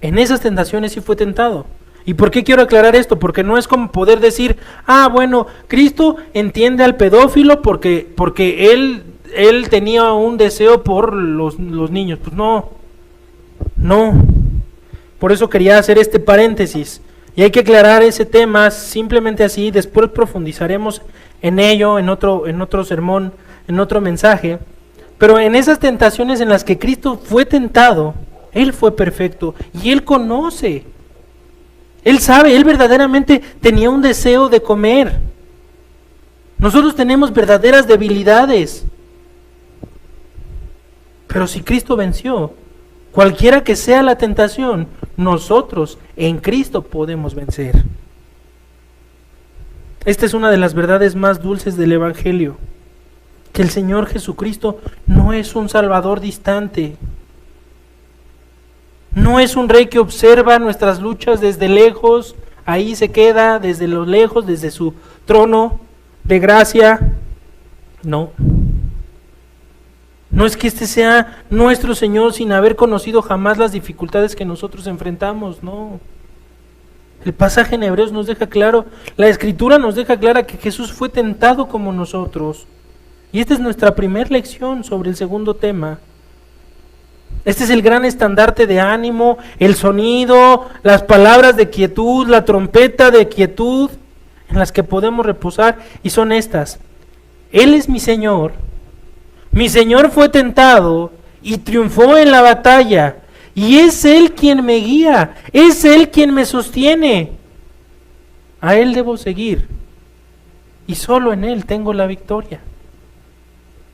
en esas tentaciones sí fue tentado. ¿Y por qué quiero aclarar esto? Porque no es como poder decir, bueno, Cristo entiende al pedófilo porque él tenía un deseo por los niños. Pues no. Por eso quería hacer este paréntesis. Y hay que aclarar ese tema simplemente así, después profundizaremos en ello, en otro sermón, en otro mensaje. Pero en esas tentaciones en las que Cristo fue tentado, Él fue perfecto y Él conoce. Él sabe, Él verdaderamente tenía un deseo de comer. Nosotros tenemos verdaderas debilidades. Pero si Cristo venció, cualquiera que sea la tentación, nosotros en Cristo podemos vencer. Esta es una de las verdades más dulces del Evangelio. Que el Señor Jesucristo no es un Salvador distante. No es un rey que observa nuestras luchas desde lejos, ahí se queda desde lo lejos, desde su trono de gracia. No. No es que este sea nuestro Señor sin haber conocido jamás las dificultades que nosotros enfrentamos, no. El pasaje en Hebreos nos deja claro, la Escritura nos deja clara que Jesús fue tentado como nosotros. Y esta es nuestra primera lección sobre el segundo tema. Este es el gran estandarte de ánimo, el sonido, las palabras de quietud, la trompeta de quietud en las que podemos reposar, y son estas: Él es mi Señor fue tentado y triunfó en la batalla, y es Él quien me guía, es Él quien me sostiene. A Él debo seguir, y solo en Él tengo la victoria.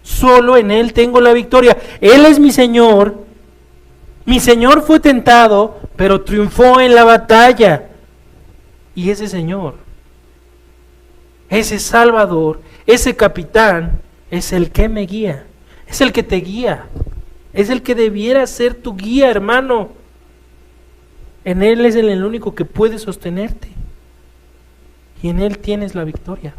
Solo en Él tengo la victoria. Él es mi Señor fue tentado, pero triunfó en la batalla. Y ese Señor, ese Salvador, ese capitán, es el que me guía, es el que te guía, es el que debiera ser tu guía, hermano. En Él es el único que puede sostenerte, y en Él tienes la victoria.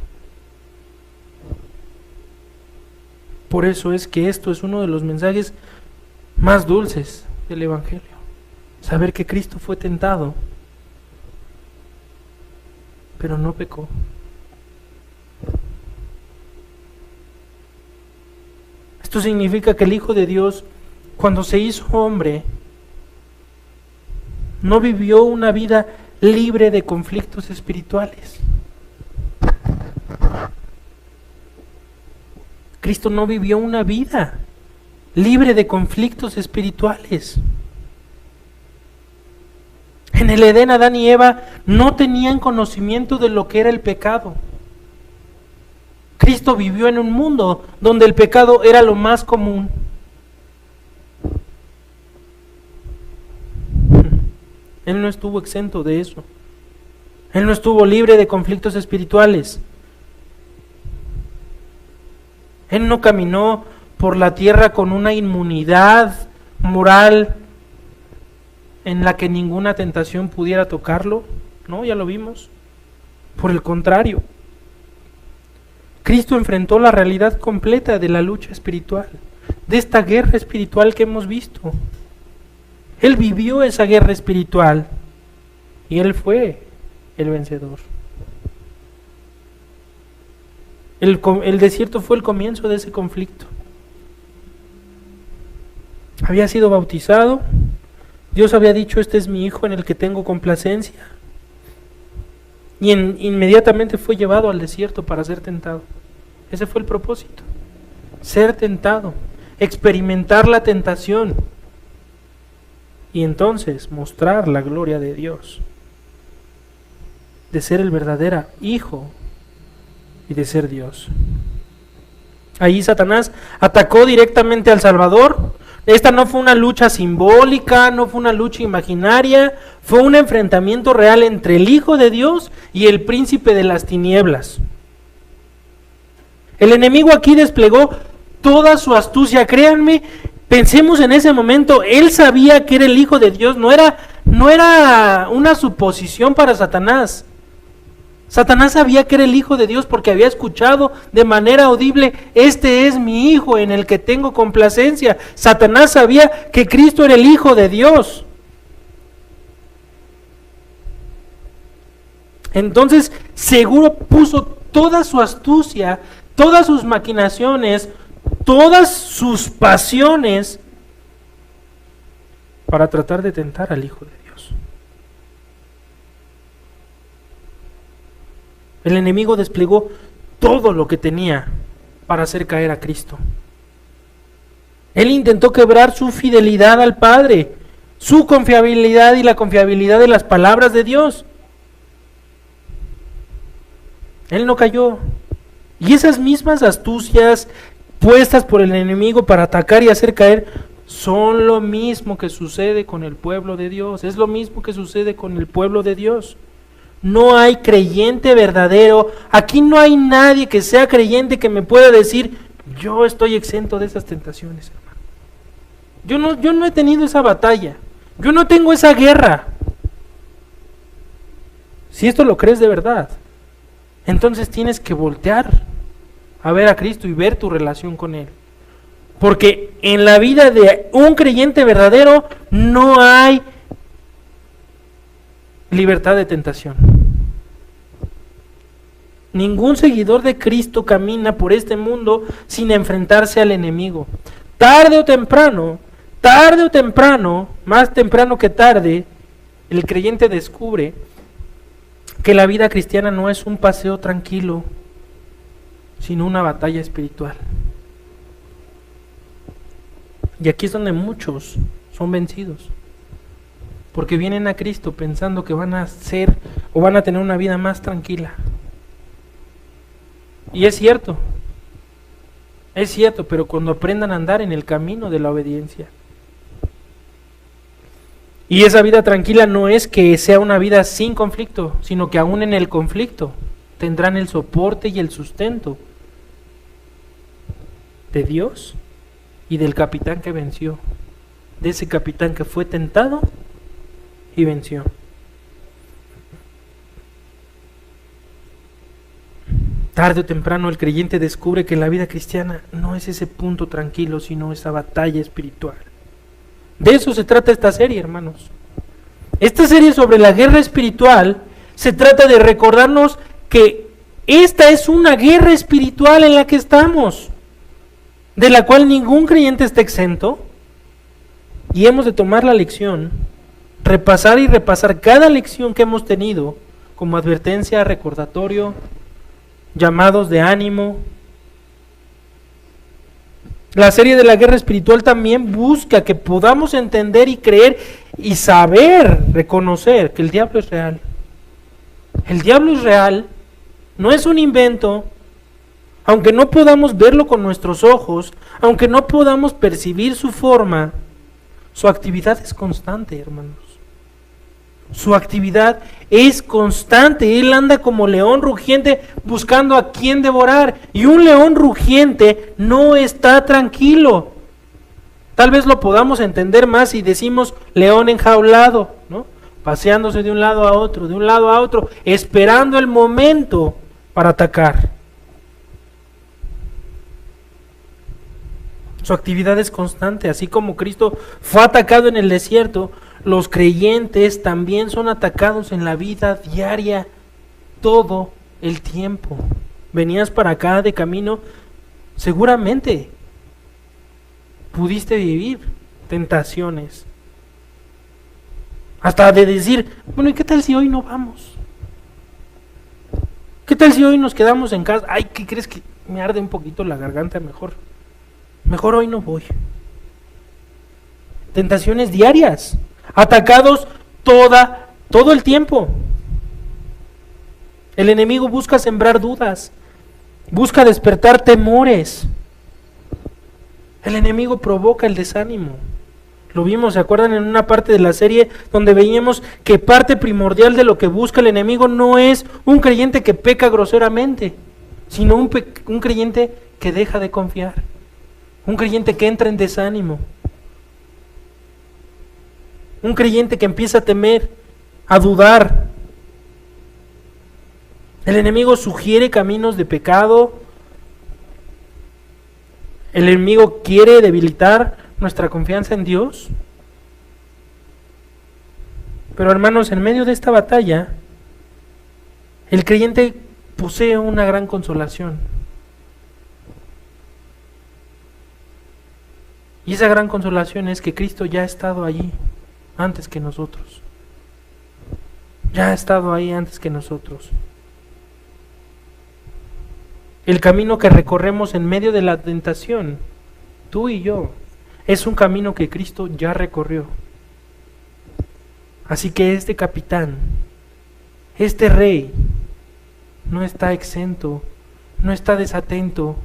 Por eso es que esto es uno de los mensajes más dulces del Evangelio. Saber que Cristo fue tentado, pero no pecó. Esto significa que el Hijo de Dios, cuando se hizo hombre, no vivió una vida libre de conflictos espirituales. Cristo no vivió una vida libre de conflictos espirituales. En el Edén, Adán y Eva no tenían conocimiento de lo que era el pecado. Cristo vivió en un mundo donde el pecado era lo más común. Él no estuvo exento de eso. Él no estuvo libre de conflictos espirituales. Él no caminó por la tierra con una inmunidad moral en la que ninguna tentación pudiera tocarlo. No, ya lo vimos. Por el contrario, Cristo enfrentó la realidad completa de la lucha espiritual, de esta guerra espiritual que hemos visto. Él vivió esa guerra espiritual y Él fue el vencedor. El desierto fue el comienzo de ese conflicto. Había sido bautizado, Dios había dicho: este es mi hijo en el que tengo complacencia, y inmediatamente fue llevado al desierto para ser tentado. Ese fue el propósito: ser tentado, experimentar la tentación y entonces mostrar la gloria de Dios, de ser el verdadero hijo y de ser Dios. Ahí Satanás atacó directamente al Salvador. Esta no fue una lucha simbólica, no fue una lucha imaginaria, fue un enfrentamiento real entre el Hijo de Dios y el príncipe de las tinieblas. El enemigo aquí desplegó toda su astucia. Créanme, pensemos en ese momento, él sabía que era el Hijo de Dios, no era una suposición para Satanás. Satanás sabía que era el Hijo de Dios porque había escuchado de manera audible: este es mi Hijo en el que tengo complacencia. Satanás sabía que Cristo era el Hijo de Dios. Entonces, seguro puso toda su astucia, todas sus maquinaciones, todas sus pasiones para tratar de tentar al Hijo de Dios. El enemigo desplegó todo lo que tenía para hacer caer a Cristo. Él intentó quebrar su fidelidad al Padre, su confiabilidad y la confiabilidad de las palabras de Dios. Él no cayó. Y esas mismas astucias puestas por el enemigo para atacar y hacer caer son lo mismo que sucede con el pueblo de Dios. Es lo mismo que sucede con el pueblo de Dios. No hay creyente verdadero. Aquí no hay nadie que sea creyente que me pueda decir: yo estoy exento de esas tentaciones, hermano. Yo no he tenido esa batalla. Yo no tengo esa guerra. Si esto lo crees de verdad, entonces tienes que voltear a ver a Cristo y ver tu relación con Él. Porque en la vida de un creyente verdadero no hay libertad de tentación. Ningún seguidor de Cristo camina por este mundo sin enfrentarse al enemigo. Tarde o temprano, más temprano que tarde, el creyente descubre que la vida cristiana no es un paseo tranquilo, sino una batalla espiritual. Y aquí es donde muchos son vencidos, porque vienen a Cristo pensando que van a ser o van a tener una vida más tranquila. Y es cierto, pero cuando aprendan a andar en el camino de la obediencia. Y esa vida tranquila no es que sea una vida sin conflicto, sino que aún en el conflicto tendrán el soporte y el sustento de Dios y del capitán que venció, de ese capitán que fue tentado y venció. Tarde o temprano el creyente descubre que la vida cristiana no es ese punto tranquilo, sino esa batalla espiritual. De eso se trata esta serie, hermanos. Esta serie sobre la guerra espiritual se trata de recordarnos que esta es una guerra espiritual en la que estamos, de la cual ningún creyente está exento, y hemos de tomar la lección, repasar cada lección que hemos tenido como advertencia, recordatorio, llamados de ánimo. La serie de la guerra espiritual también busca que podamos entender y creer y saber reconocer que el diablo es real. El diablo es real, no es un invento. Aunque no podamos verlo con nuestros ojos, aunque no podamos percibir su forma, su actividad es constante, hermanos. Su actividad es constante. Él anda como león rugiente buscando a quien devorar. Y un león rugiente no está tranquilo. Tal vez lo podamos entender más si decimos león enjaulado, ¿no? Paseándose de un lado a otro, esperando el momento para atacar. Su actividad es constante, así como Cristo fue atacado en el desierto, los creyentes también son atacados en la vida diaria, todo el tiempo. Venías para acá de camino, seguramente pudiste vivir tentaciones. Hasta de decir, bueno, ¿y qué tal si hoy no vamos? ¿Qué tal si hoy nos quedamos en casa? Ay, ¿qué crees que me arde un poquito la garganta? Mejor hoy no voy. Tentaciones diarias, atacados todo el tiempo. El enemigo busca sembrar dudas, busca despertar temores. El enemigo provoca el desánimo. Lo vimos, ¿se acuerdan? En una parte de la serie donde veíamos que parte primordial de lo que busca el enemigo no es un creyente que peca groseramente, sino un creyente que deja de confiar. Un creyente que entra en desánimo. Un creyente que empieza a temer, a dudar. El enemigo sugiere caminos de pecado. El enemigo quiere debilitar nuestra confianza en Dios. Pero hermanos, en medio de esta batalla, el creyente posee una gran consolación. Y esa gran consolación es que Cristo ya ha estado allí antes que nosotros. Ya ha estado ahí antes que nosotros. El camino que recorremos en medio de la tentación, tú y yo, es un camino que Cristo ya recorrió. Así que este capitán, este rey, no está exento, no está desatento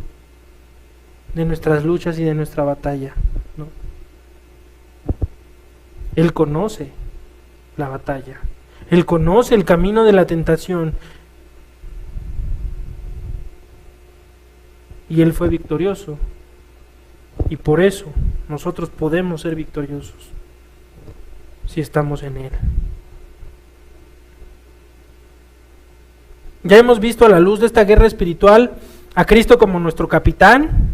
de nuestras luchas y de nuestra batalla, ¿no? Él conoce la batalla, Él conoce el camino de la tentación y Él fue victorioso, y por eso nosotros podemos ser victoriosos si estamos en Él. Ya hemos visto a la luz de esta guerra espiritual a Cristo como nuestro capitán,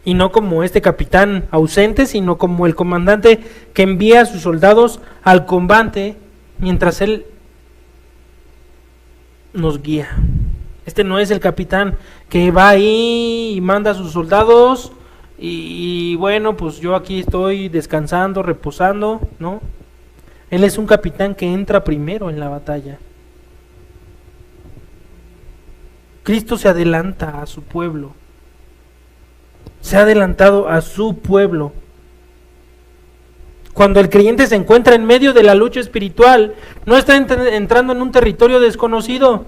y no como este capitán ausente, sino como el comandante que envía a sus soldados al combate mientras él nos guía. Este no es el capitán que va ahí y manda a sus soldados y bueno, pues yo aquí estoy descansando, reposando, ¿no? Él es un capitán que entra primero en la batalla. Cristo se adelanta a su pueblo. Se ha adelantado a su pueblo. Cuando el creyente se encuentra en medio de la lucha espiritual, no está entrando en un territorio desconocido.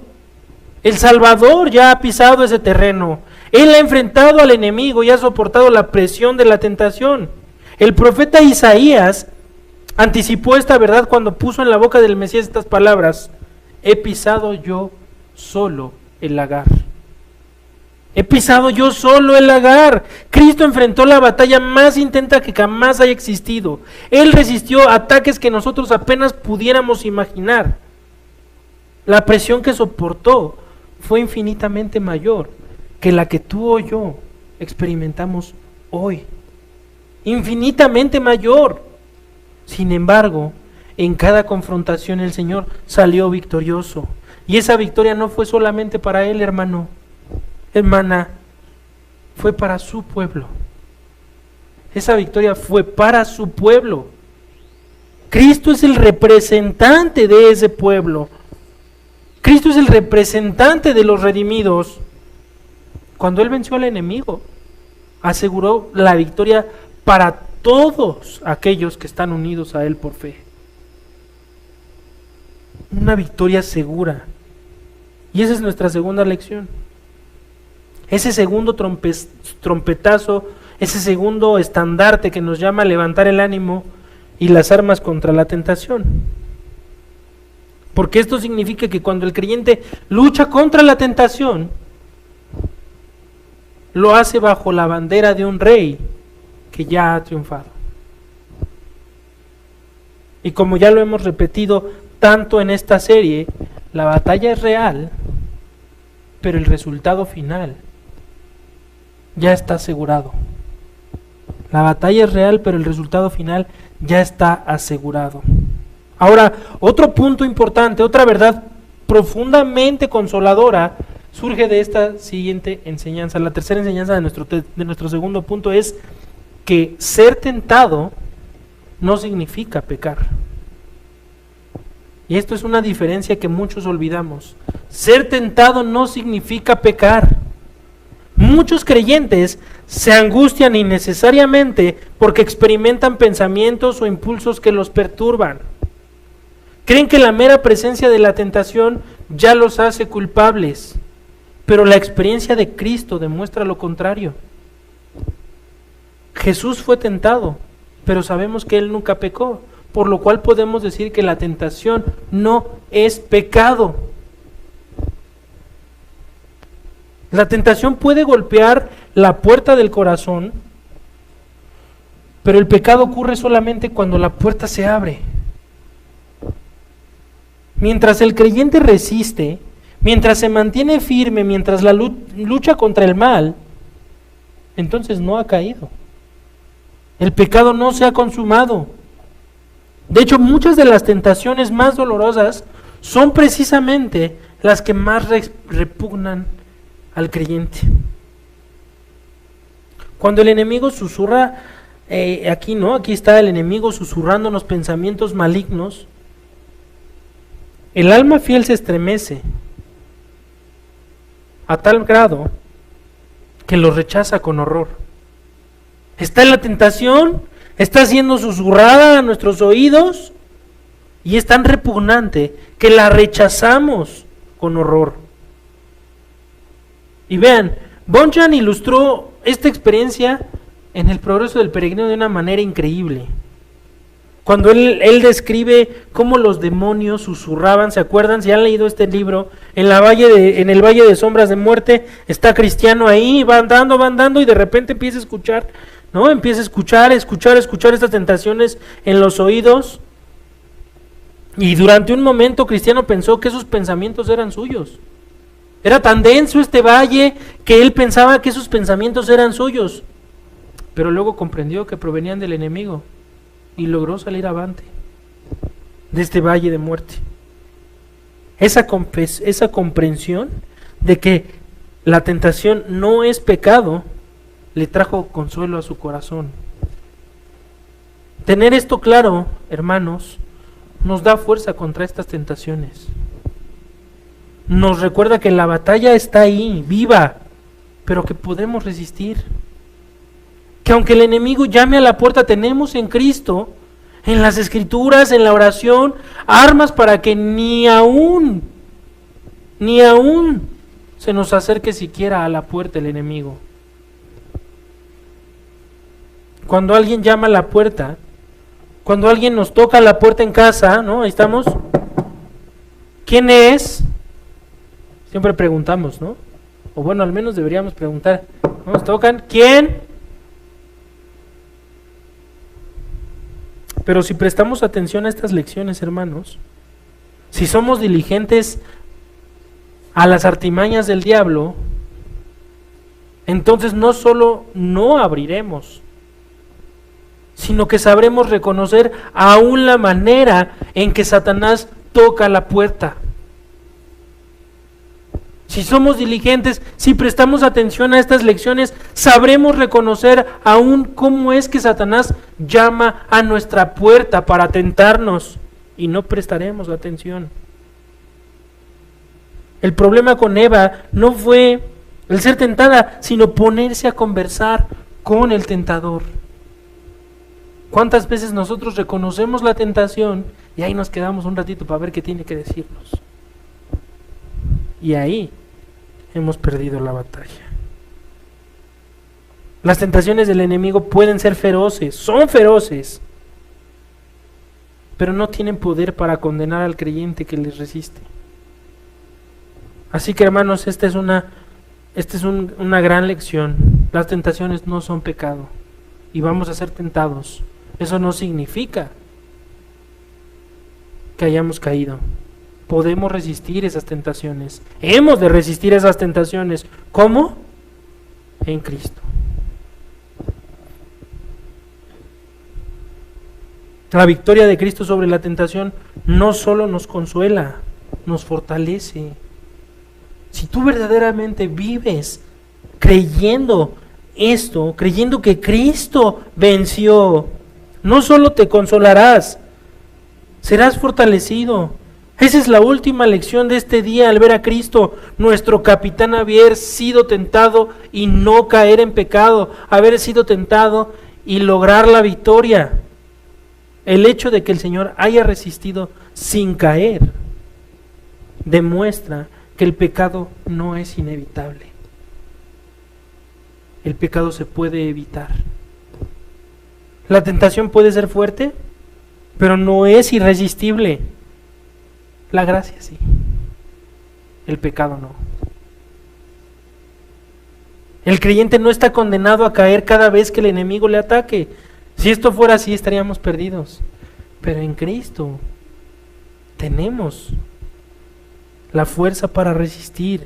El Salvador ya ha pisado ese terreno. Él ha enfrentado al enemigo y ha soportado la presión de la tentación. El profeta Isaías anticipó esta verdad cuando puso en la boca del Mesías estas palabras: he pisado yo solo el lagar. He pisado yo solo el lagar. Cristo enfrentó la batalla más intensa que jamás haya existido. Él resistió ataques que nosotros apenas pudiéramos imaginar. La presión que soportó fue infinitamente mayor que la que tú o yo experimentamos hoy. Infinitamente mayor. Sin embargo, en cada confrontación el Señor salió victorioso. Y esa victoria no fue solamente para Él, hermano, hermana, fue para su pueblo. Esa victoria fue para su pueblo. Cristo es el representante de ese pueblo. Cristo es el representante de los redimidos. Cuando Él venció al enemigo, aseguró la victoria para todos aquellos que están unidos a Él por fe. Una victoria segura. Y esa es nuestra segunda lección. Ese segundo trompetazo, ese segundo estandarte que nos llama a levantar el ánimo y las armas contra la tentación. Porque esto significa que cuando el creyente lucha contra la tentación, lo hace bajo la bandera de un rey que ya ha triunfado. Y como ya lo hemos repetido tanto en esta serie, la batalla es real, pero el resultado final ya está asegurado. La batalla es real, pero el resultado final ya está asegurado. Ahora, otro punto importante, otra verdad profundamente consoladora surge de esta siguiente enseñanza. La tercera enseñanza de nuestro segundo punto es que ser tentado no significa pecar. Y esto es una diferencia que muchos olvidamos. Ser tentado no significa pecar. Muchos creyentes se angustian innecesariamente porque experimentan pensamientos o impulsos que los perturban. Creen que la mera presencia de la tentación ya los hace culpables, pero la experiencia de Cristo demuestra lo contrario. Jesús fue tentado, pero sabemos que Él nunca pecó, por lo cual podemos decir que la tentación no es pecado. La tentación puede golpear la puerta del corazón, pero el pecado ocurre solamente cuando la puerta se abre. Mientras el creyente resiste, mientras se mantiene firme, mientras la lucha contra el mal, entonces no ha caído. El pecado no se ha consumado. De hecho, muchas de las tentaciones más dolorosas son precisamente las que más repugnan al creyente. Cuando el enemigo susurra, aquí está el enemigo susurrándonos pensamientos malignos, el alma fiel se estremece a tal grado que lo rechaza con horror. Está en la tentación, está siendo susurrada a nuestros oídos y es tan repugnante que la rechazamos con horror. Y vean, Bunyan ilustró esta experiencia en El progreso del peregrino de una manera increíble. Cuando él describe cómo los demonios susurraban, ¿se acuerdan? Si han leído este libro, en el valle de sombras de muerte, está Cristiano ahí, va andando y de repente empieza a escuchar, ¿no? Empieza a escuchar estas tentaciones en los oídos. Y durante un momento Cristiano pensó que esos pensamientos eran suyos. Era tan denso este valle que él pensaba que esos pensamientos eran suyos. pero luego comprendió que provenían del enemigo y logró salir avante de este valle de muerte. Esa comprensión de que la tentación no es pecado le trajo consuelo a su corazón. Tener esto claro, hermanos, nos da fuerza contra estas tentaciones. Nos recuerda que la batalla está ahí, viva, pero que podemos resistir. Que aunque el enemigo llame a la puerta, tenemos en Cristo, en las Escrituras, en la oración, armas para que ni aún se nos acerque siquiera a la puerta el enemigo. Cuando alguien llama a la puerta, cuando alguien nos toca la puerta en casa, ¿no? Ahí estamos. ¿Quién es? Siempre preguntamos, ¿no? O bueno, al menos deberíamos preguntar. Nos tocan, ¿quién? Pero si prestamos atención a estas lecciones, hermanos, si somos diligentes a las artimañas del diablo, entonces no solo no abriremos, sino que sabremos reconocer aún la manera en que Satanás toca la puerta. Si somos diligentes, si prestamos atención a estas lecciones, sabremos reconocer aún cómo es que Satanás llama a nuestra puerta para tentarnos y no prestaremos atención. El problema con Eva no fue el ser tentada, sino ponerse a conversar con el tentador. ¿Cuántas veces nosotros reconocemos la tentación y ahí nos quedamos un ratito para ver qué tiene que decirnos? Y ahí hemos perdido la batalla. Las tentaciones del enemigo pueden ser feroces, son feroces, pero no tienen poder para condenar al creyente que les resiste. Así que, hermanos, esta es una gran lección. Las tentaciones no son pecado y vamos a ser tentados. Eso no significa que hayamos caído. Podemos resistir esas tentaciones. Hemos de resistir esas tentaciones. ¿Cómo? En Cristo. La victoria de Cristo sobre la tentación no solo nos consuela, nos fortalece. Si tú verdaderamente vives creyendo esto, creyendo que Cristo venció, no solo te consolarás, serás fortalecido. Esa es la última lección de este día al ver a Cristo, nuestro capitán, haber sido tentado y no caer en pecado, haber sido tentado y lograr la victoria. El hecho de que el Señor haya resistido sin caer demuestra que el pecado no es inevitable. El pecado se puede evitar. La tentación puede ser fuerte, pero no es irresistible. La gracia sí, el pecado no. El creyente no está condenado a caer cada vez que el enemigo le ataque. Si esto fuera así, estaríamos perdidos. Pero en Cristo tenemos la fuerza para resistir.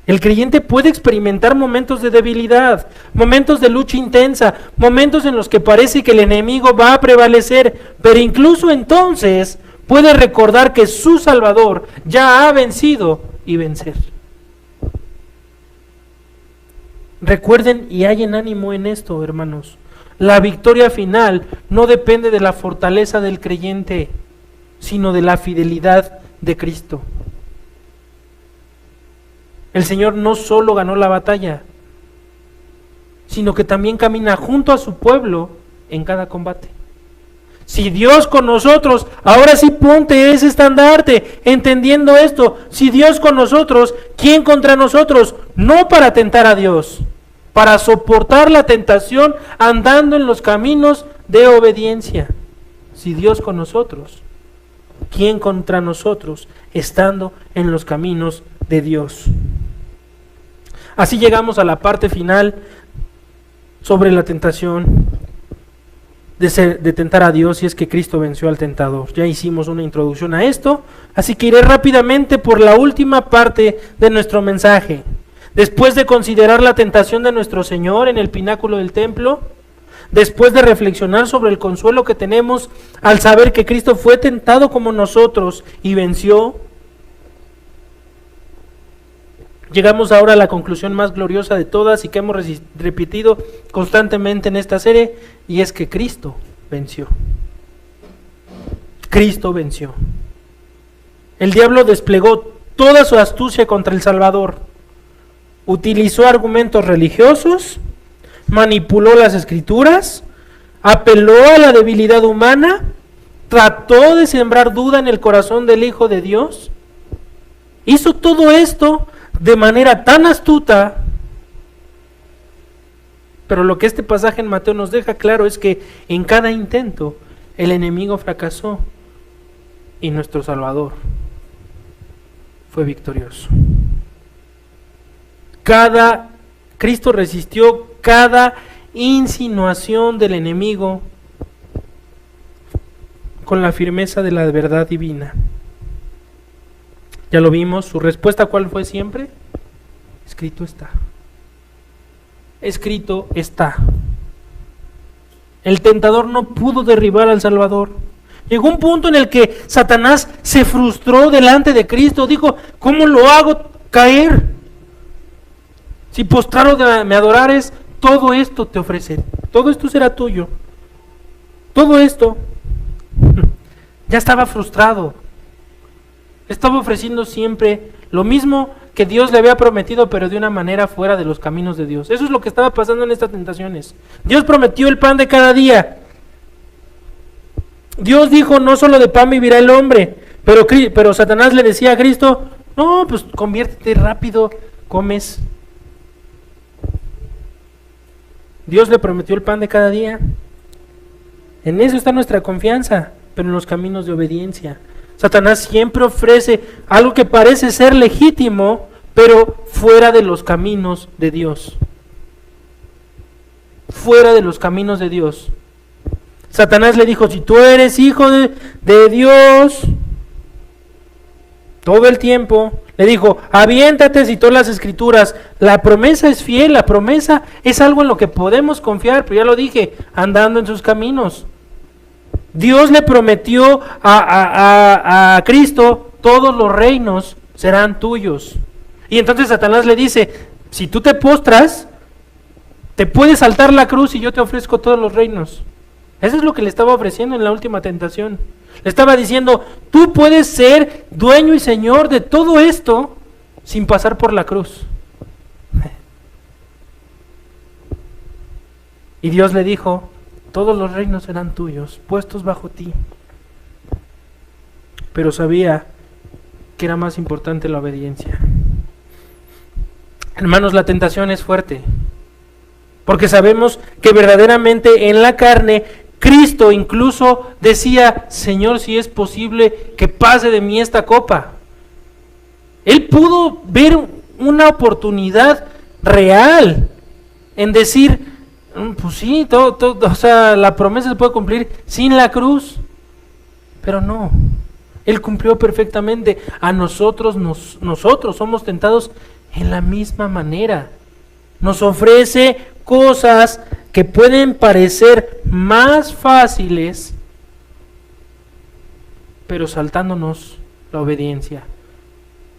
El creyente puede experimentar momentos de debilidad, momentos de lucha intensa, momentos en los que parece que el enemigo va a prevalecer, pero incluso entonces puede recordar que su Salvador ya ha vencido y vencer. Recuerden y hallen ánimo en esto, hermanos. La victoria final no depende de la fortaleza del creyente, sino de la fidelidad de Cristo. El Señor no solo ganó la batalla, sino que también camina junto a su pueblo en cada combate. Si Dios con nosotros, ahora sí ponte ese estandarte, entendiendo esto. Si Dios con nosotros, ¿quién contra nosotros? No para tentar a Dios, para soportar la tentación andando en los caminos de obediencia. Si Dios con nosotros, ¿quién contra nosotros? Estando en los caminos de Dios. Así llegamos a la parte final sobre la tentación de tentar a Dios, y es que Cristo venció al tentador. Ya hicimos una introducción a esto, así que iré rápidamente por la última parte de nuestro mensaje. después de considerar la tentación de nuestro Señor en el pináculo del templo, después de reflexionar sobre el consuelo que tenemos al saber que Cristo fue tentado como nosotros y venció, llegamos ahora a la conclusión más gloriosa de todas y que hemos repetido constantemente en esta serie, y es que Cristo venció. Cristo venció. El diablo desplegó toda su astucia contra el Salvador. Utilizó argumentos religiosos, manipuló las Escrituras, apeló a la debilidad humana, trató de sembrar duda en el corazón del Hijo de Dios. Hizo todo esto de manera tan astuta, pero lo que este pasaje en Mateo nos deja claro es que en cada intento el enemigo fracasó y nuestro Salvador fue victorioso. Cristo resistió cada insinuación del enemigo con la firmeza de la verdad divina. Ya lo vimos, su respuesta ¿cuál fue siempre? Escrito está. Escrito está. El tentador no pudo derribar al Salvador. Llegó un punto en el que Satanás se frustró delante de Cristo. Dijo, ¿cómo lo hago caer? Si postrado me adorares, todo esto te ofreceré. Todo esto será tuyo. Todo esto. Ya estaba frustrado. Estaba ofreciendo siempre lo mismo que Dios le había prometido, pero de una manera fuera de los caminos de Dios. Eso es lo que estaba pasando en estas tentaciones. Dios prometió el pan de cada día. Dios dijo, no solo de pan vivirá el hombre, pero Satanás le decía a Cristo, no, pues conviértete rápido, comes. Dios le prometió el pan de cada día. En eso está nuestra confianza, pero en los caminos de obediencia. Satanás siempre ofrece algo que parece ser legítimo, pero fuera de los caminos de Dios. Fuera de los caminos de Dios. Satanás le dijo, si tú eres hijo de Dios, todo el tiempo, le dijo, aviéntate, citó las Escrituras, la promesa es fiel, la promesa es algo en lo que podemos confiar, pero ya lo dije, andando en sus caminos. Dios le prometió a Cristo, todos los reinos serán tuyos. Y entonces Satanás le dice, si tú te postras, te puedes saltar la cruz y yo te ofrezco todos los reinos. Eso es lo que le estaba ofreciendo en la última tentación. Le estaba diciendo, tú puedes ser dueño y señor de todo esto sin pasar por la cruz. Y Dios le dijo, todos los reinos serán tuyos, puestos bajo ti. Pero sabía que era más importante la obediencia. Hermanos, la tentación es fuerte, porque sabemos que verdaderamente en la carne, Cristo incluso decía, Señor, si es posible que pase de mí esta copa. Él pudo ver una oportunidad real en decir, pues sí, o sea, la promesa se puede cumplir sin la cruz, pero no. Él cumplió perfectamente. A nosotros somos tentados en la misma manera. Nos ofrece cosas que pueden parecer más fáciles, pero saltándonos la obediencia,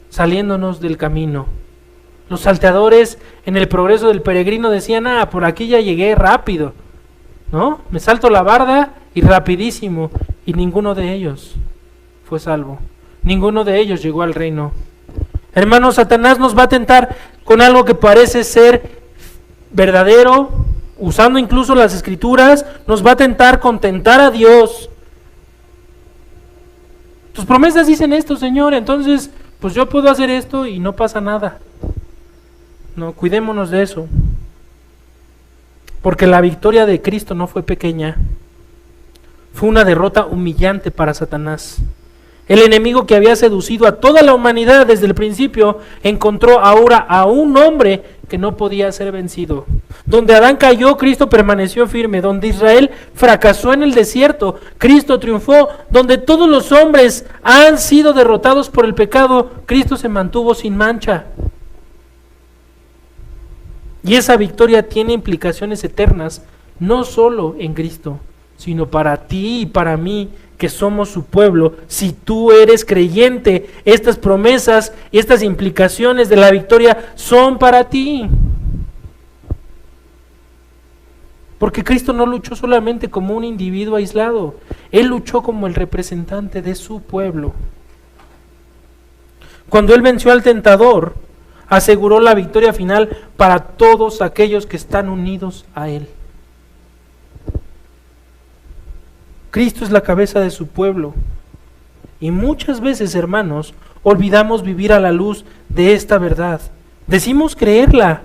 saliéndonos del camino. Los salteadores en el progreso del peregrino decían, por aquí ya llegué rápido, ¿no? Me salto la barda y rapidísimo, y ninguno de ellos fue salvo. Ninguno de ellos llegó al reino. Hermanos, Satanás nos va a tentar con algo que parece ser verdadero, usando incluso las Escrituras, nos va a tentar con tentar a Dios. Tus promesas dicen esto, Señor, entonces, pues yo puedo hacer esto y no pasa nada. No, cuidémonos de eso. Porque la victoria de Cristo no fue pequeña. Fue una derrota humillante para Satanás. El enemigo que había seducido a toda la humanidad desde el principio, encontró ahora a un hombre que no podía ser vencido. Donde Adán cayó, Cristo permaneció firme. Donde Israel fracasó en el desierto, Cristo triunfó. Donde todos los hombres han sido derrotados por el pecado, Cristo se mantuvo sin mancha. Y esa victoria tiene implicaciones eternas, no solo en Cristo, sino para ti y para mí, que somos su pueblo. Si tú eres creyente, estas promesas y estas implicaciones de la victoria son para ti. Porque Cristo no luchó solamente como un individuo aislado, Él luchó como el representante de su pueblo. Cuando Él venció al tentador, aseguró la victoria final para todos aquellos que están unidos a Él. Cristo es la cabeza de su pueblo. Y muchas veces, hermanos, olvidamos vivir a la luz de esta verdad. Decimos creerla,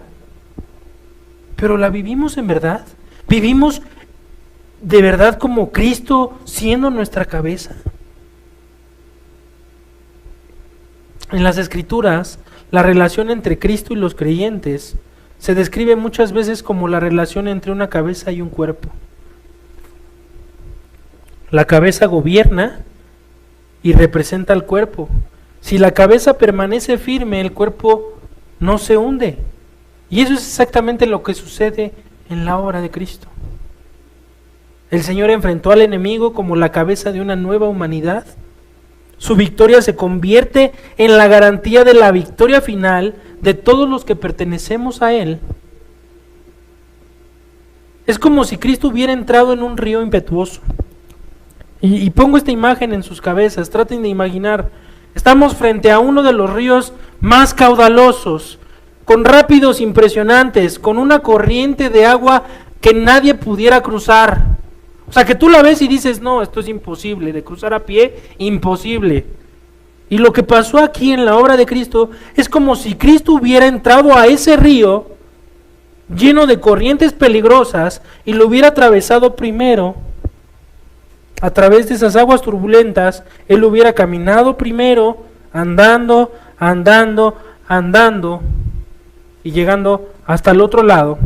pero ¿la vivimos en verdad? ¿Vivimos de verdad como Cristo siendo nuestra cabeza? En las Escrituras, la relación entre Cristo y los creyentes se describe muchas veces como la relación entre una cabeza y un cuerpo. La cabeza gobierna y representa al cuerpo. Si la cabeza permanece firme, el cuerpo no se hunde. Y eso es exactamente lo que sucede en la obra de Cristo. El Señor enfrentó al enemigo como la cabeza de una nueva humanidad. Su victoria se convierte en la garantía de la victoria final de todos los que pertenecemos a Él. Es como si Cristo hubiera entrado en un río impetuoso. Y pongo esta imagen en sus cabezas, traten de imaginar. Estamos frente a uno de los ríos más caudalosos, con rápidos impresionantes, con una corriente de agua que nadie pudiera cruzar. O sea, que tú la ves y dices, no, esto es imposible, de cruzar a pie, imposible. Y lo que pasó aquí en la obra de Cristo es como si Cristo hubiera entrado a ese río lleno de corrientes peligrosas y lo hubiera atravesado primero. A través de esas aguas turbulentas, Él hubiera caminado primero, andando, y llegando hasta el otro lado.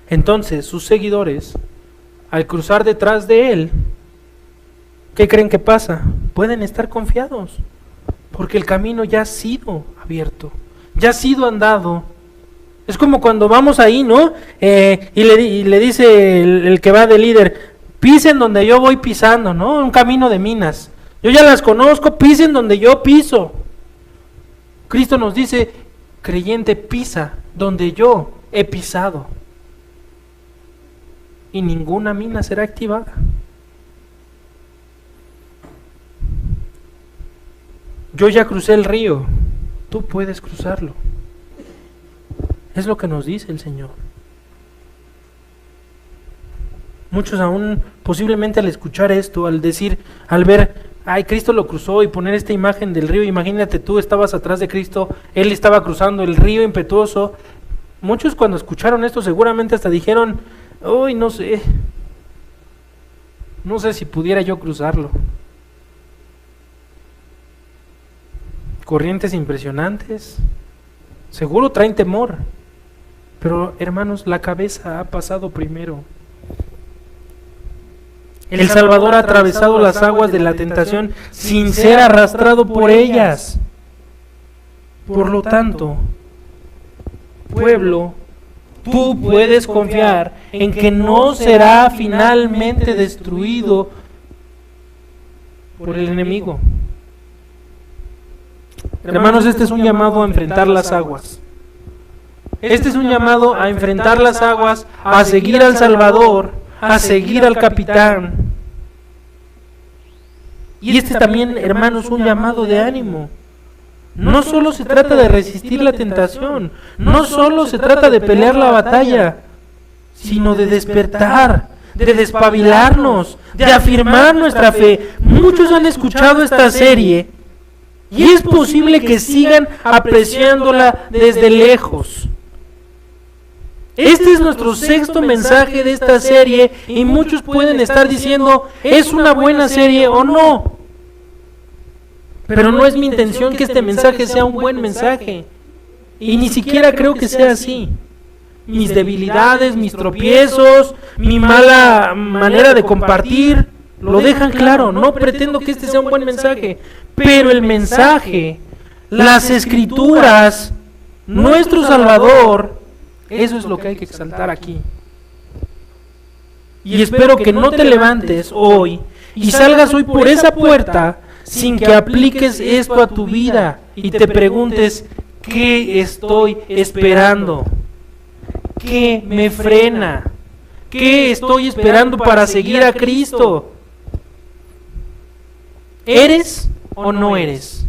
Entonces, sus seguidores, al cruzar detrás de Él, ¿qué creen que pasa? Pueden estar confiados, porque el camino ya ha sido abierto, ya ha sido andado. Es como cuando vamos ahí, ¿no? Y le dice el que va de líder, pisen donde yo voy pisando, ¿no? Un camino de minas. Yo ya las conozco, pisen donde yo piso. Cristo nos dice, creyente, pisa donde yo he pisado. Y ninguna mina será activada. Yo ya crucé el río, tú puedes cruzarlo. Es lo que nos dice el Señor. Muchos aún posiblemente al escuchar esto, al decir, al ver, ay, Cristo lo cruzó y poner esta imagen del río, imagínate tú estabas atrás de Cristo, Él estaba cruzando el río impetuoso. Muchos cuando escucharon esto seguramente hasta dijeron, uy, no sé si pudiera yo cruzarlo. Corrientes impresionantes, seguro traen temor, pero hermanos, la cabeza ha pasado primero. El Salvador ha atravesado las aguas de la tentación sin ser arrastrado por ellas. Por lo tanto, pueblo, tú puedes confiar en que no será finalmente destruido por el enemigo. Hermanos, este es un llamado a enfrentar las aguas. Este es un llamado a enfrentar las aguas, a seguir al Salvador, a seguir al capitán. Y este también, hermanos, un llamado de ánimo. No solo se trata de resistir la tentación, no solo se trata de pelear la batalla, sino de despertar, de despabilarnos, de afirmar nuestra fe. Muchos han escuchado esta serie y es posible que sigan apreciándola desde lejos. Este es nuestro sexto mensaje de esta serie y muchos pueden estar diciendo, ¿es una buena serie o no? Pero no es mi intención que este mensaje sea un buen mensaje. Y ni siquiera creo que sea así. Mis debilidades, mis tropiezos, mi mala manera de compartir, lo dejan claro. No pretendo que este sea un buen mensaje. Pero el mensaje, las Escrituras, nuestro Salvador. Eso es lo que hay que exaltar aquí. Y espero que no te levantes hoy y salgas hoy por esa puerta sin que apliques esto a tu vida y te preguntes, ¿qué estoy esperando? ¿Qué me frena? ¿Qué estoy esperando para seguir a Cristo? ¿Eres o no eres?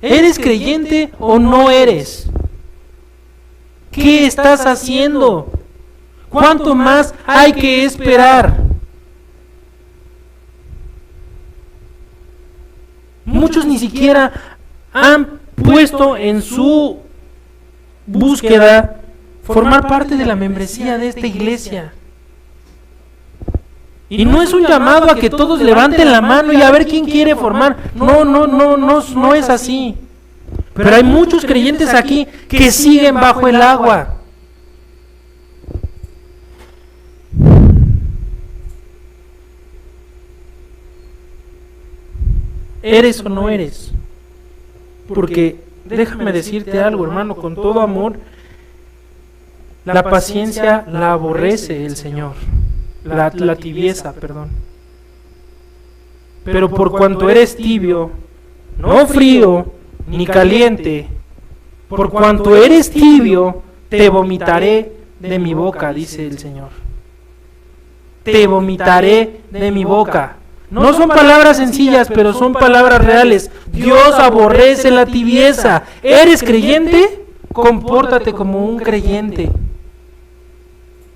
¿Eres creyente o no eres? ¿Qué estás haciendo? ¿Cuánto más hay que esperar? Muchos ni siquiera han puesto en su búsqueda formar parte de la membresía de esta iglesia. Y no es un llamado a que todos levanten la mano y a ver quién quiere formar. No es así. Pero hay muchos creyentes aquí que siguen bajo el agua. ¿Eres o no eres? Porque déjame decirte algo, hermano, con todo amor, la paciencia la aborrece el Señor, la tibieza, perdón. Pero por cuanto eres tibio, no frío ni caliente, por cuanto eres tibio, te vomitaré de mi boca, dice el Señor. Te vomitaré de mi boca. No son palabras sencillas, pero son palabras reales. Dios aborrece la tibieza. ¿Eres creyente? Compórtate como un creyente.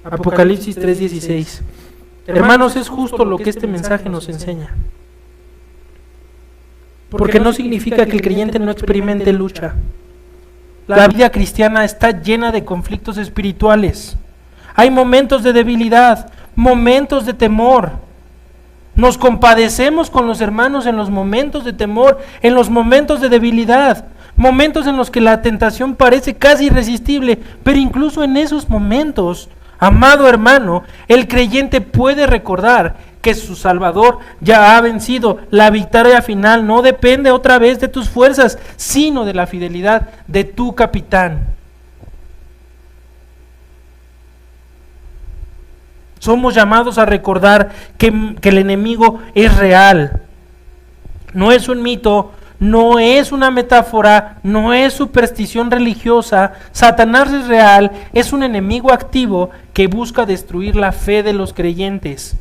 Apocalipsis 3:16. Hermanos, es justo lo que este mensaje nos enseña. Porque no significa que el creyente no experimente lucha. La vida cristiana está llena de conflictos espirituales. Hay momentos de debilidad, momentos de temor. Nos compadecemos con los hermanos en los momentos de temor, en los momentos de debilidad, momentos en los que la tentación parece casi irresistible, pero incluso en esos momentos, amado hermano, el creyente puede recordar que su Salvador ya ha vencido. La victoria final no depende otra vez de tus fuerzas, sino de la fidelidad de tu capitán. Somos llamados a recordar que el enemigo es real. No es un mito, no es una metáfora, no es superstición religiosa. Satanás es real, es un enemigo activo que busca destruir la fe de los creyentes.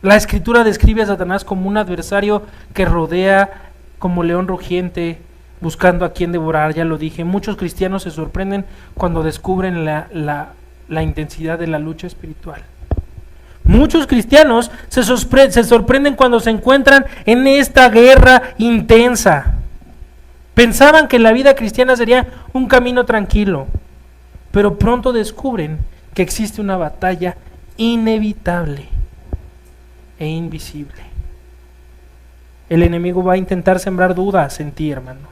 La Escritura describe a Satanás como un adversario que rodea como león rugiente, buscando a quien devorar, ya lo dije. Muchos cristianos se sorprenden cuando descubren la intensidad de la lucha espiritual. Muchos cristianos se sorprenden cuando se encuentran en esta guerra intensa. Pensaban que la vida cristiana sería un camino tranquilo, pero pronto descubren que existe una batalla inevitable e invisible. El enemigo va a intentar sembrar dudas en ti, hermano,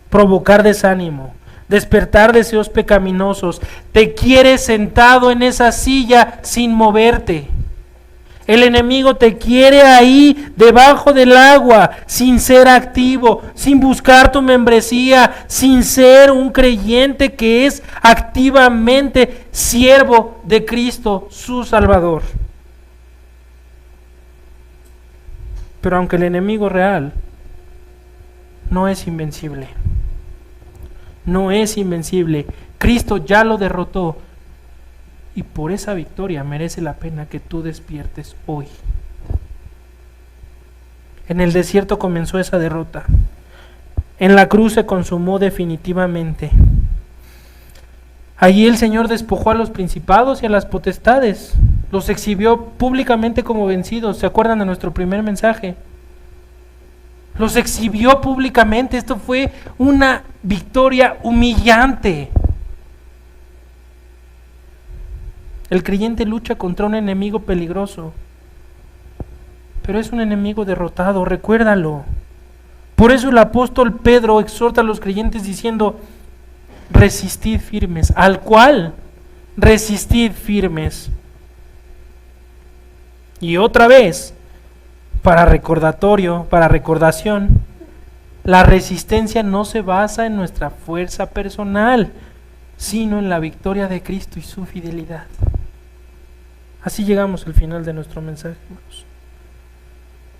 provocar desánimo, despertar deseos pecaminosos. Te quieres sentado en esa silla sin moverte. El enemigo te quiere ahí debajo del agua, sin ser activo, sin buscar tu membresía, sin ser un creyente que es activamente siervo de Cristo, su Salvador. Pero aunque el enemigo real no es invencible, no es invencible, Cristo ya lo derrotó, y por esa victoria merece la pena que tú despiertes hoy. En el desierto comenzó esa derrota. En la cruz se consumó definitivamente. Allí el Señor despojó a los principados y a las potestades. Los exhibió públicamente como vencidos. ¿Se acuerdan de nuestro primer mensaje? Los exhibió públicamente. Esto fue una victoria humillante. El creyente lucha contra un enemigo peligroso, pero es un enemigo derrotado, recuérdalo. Por eso el apóstol Pedro exhorta a los creyentes diciendo: resistid firmes, al cual resistid firmes. Y otra vez, para recordatorio, para recordación, La resistencia no se basa en nuestra fuerza personal, sino en la victoria de Cristo y su fidelidad. Así llegamos al final de nuestro mensaje, hermanos.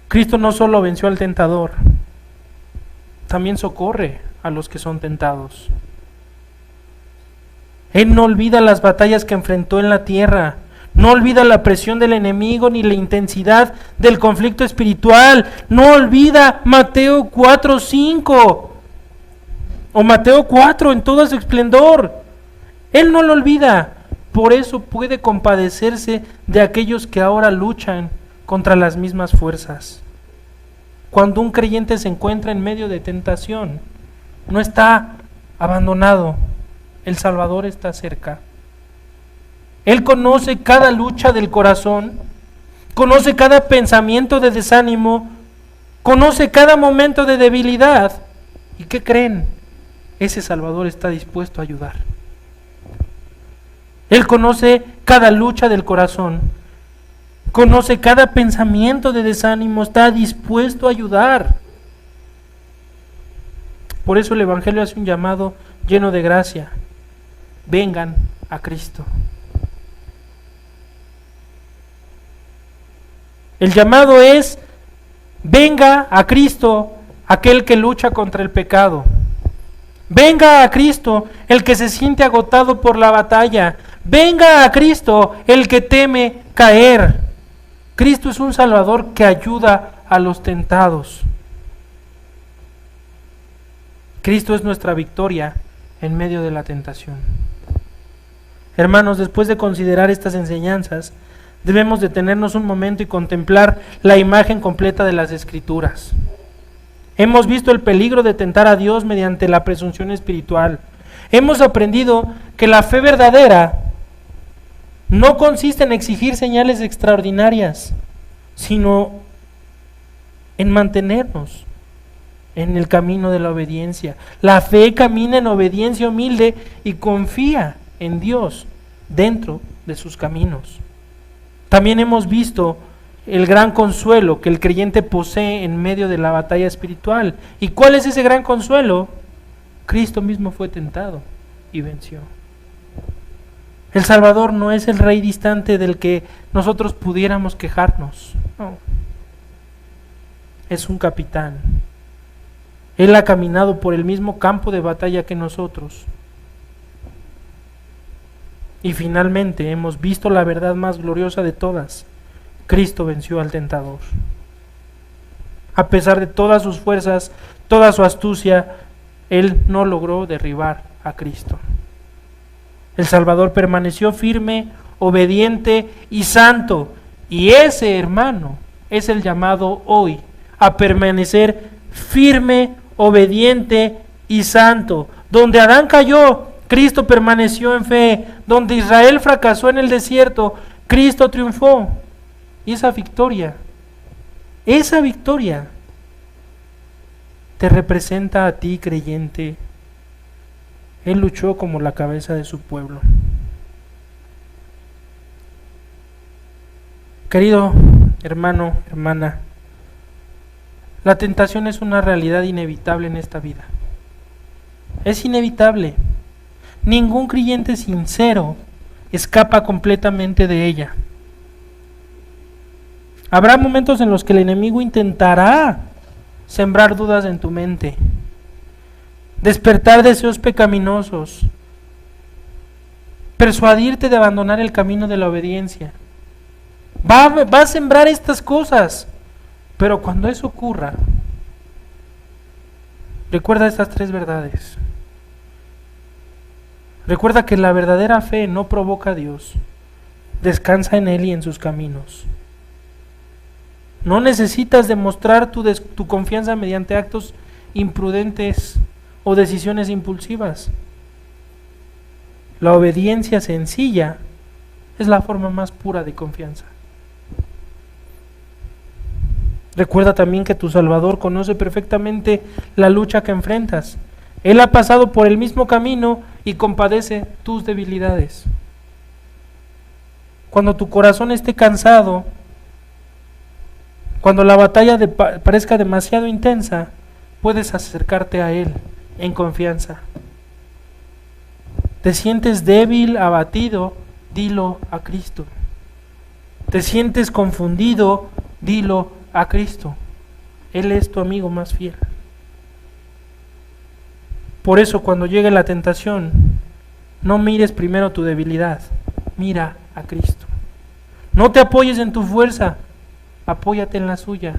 Cristo no solo venció al tentador, también socorre a los que son tentados. Él no olvida las batallas que enfrentó en la tierra, no olvida la presión del enemigo ni la intensidad del conflicto espiritual, no olvida Mateo 4:5 o Mateo 4 en todo su esplendor. Él no lo olvida, por eso puede compadecerse de aquellos que ahora luchan contra las mismas fuerzas. Cuando un creyente se encuentra en medio de tentación, no está abandonado, el Salvador está cerca. Él conoce cada lucha del corazón, conoce cada pensamiento de desánimo, conoce cada momento de debilidad. ¿Y qué creen? Ese Salvador está dispuesto a ayudar. Él conoce cada lucha del corazón, conoce cada pensamiento de desánimo, está dispuesto a ayudar. Por eso el Evangelio hace un llamado lleno de gracia. Vengan a Cristo. El llamado es: venga a Cristo aquel que lucha contra el pecado. Venga a Cristo el que se siente agotado por la batalla. Venga a Cristo el que teme caer. Cristo es un Salvador que ayuda a los tentados. Cristo es nuestra victoria en medio de la tentación. Hermanos, después de considerar estas enseñanzas, debemos detenernos un momento y contemplar la imagen completa de las Escrituras. Hemos visto el peligro de tentar a Dios mediante la presunción espiritual. Hemos aprendido que la fe verdadera no consiste en exigir señales extraordinarias, sino en mantenernos en el camino de la obediencia. La fe camina en obediencia humilde y confía en Dios dentro de sus caminos. También hemos visto el gran consuelo que el creyente posee en medio de la batalla espiritual. ¿Y cuál es ese gran consuelo? Cristo mismo fue tentado y venció. El Salvador no es el rey distante del que nosotros pudiéramos quejarnos. No. Es un capitán. Él ha caminado por el mismo campo de batalla que nosotros. Y finalmente hemos visto la verdad más gloriosa de todas. Cristo venció al tentador. A pesar de todas sus fuerzas, toda su astucia, Él no logró derribar a Cristo. El Salvador permaneció firme, obediente y santo. Y ese, hermano, es el llamado hoy a permanecer firme, obediente y santo. Donde Adán cayó, Cristo permaneció en fe. Donde Israel fracasó en el desierto, Cristo triunfó. Y esa victoria te representa a ti, creyente. Él luchó como la cabeza de su pueblo. Querido hermano, hermana, la tentación es una realidad inevitable en esta vida. Es inevitable. Ningún creyente sincero escapa completamente de ella. Habrá momentos en los que el enemigo intentará sembrar dudas en tu mente, despertar deseos pecaminosos, persuadirte de abandonar el camino de la obediencia. Va a sembrar estas cosas, pero cuando eso ocurra, recuerda estas tres verdades. Recuerda que la verdadera fe no provoca a Dios, descansa en Él y en sus caminos. No necesitas demostrar tu confianza mediante actos imprudentes o decisiones impulsivas. La obediencia sencilla es la forma más pura de confianza. Recuerda también que tu Salvador conoce perfectamente la lucha que enfrentas. Él ha pasado por el mismo camino y compadece tus debilidades. Cuando tu corazón esté cansado, cuando la batalla parezca demasiado intensa, puedes acercarte a Él en confianza. ¿Te sientes débil, abatido? Dilo a Cristo. ¿Te sientes confundido? Dilo a Cristo. Él es tu amigo más fiel. Por eso cuando llegue la tentación, no mires primero tu debilidad, mira a Cristo. No te apoyes en tu fuerza, apóyate en la suya.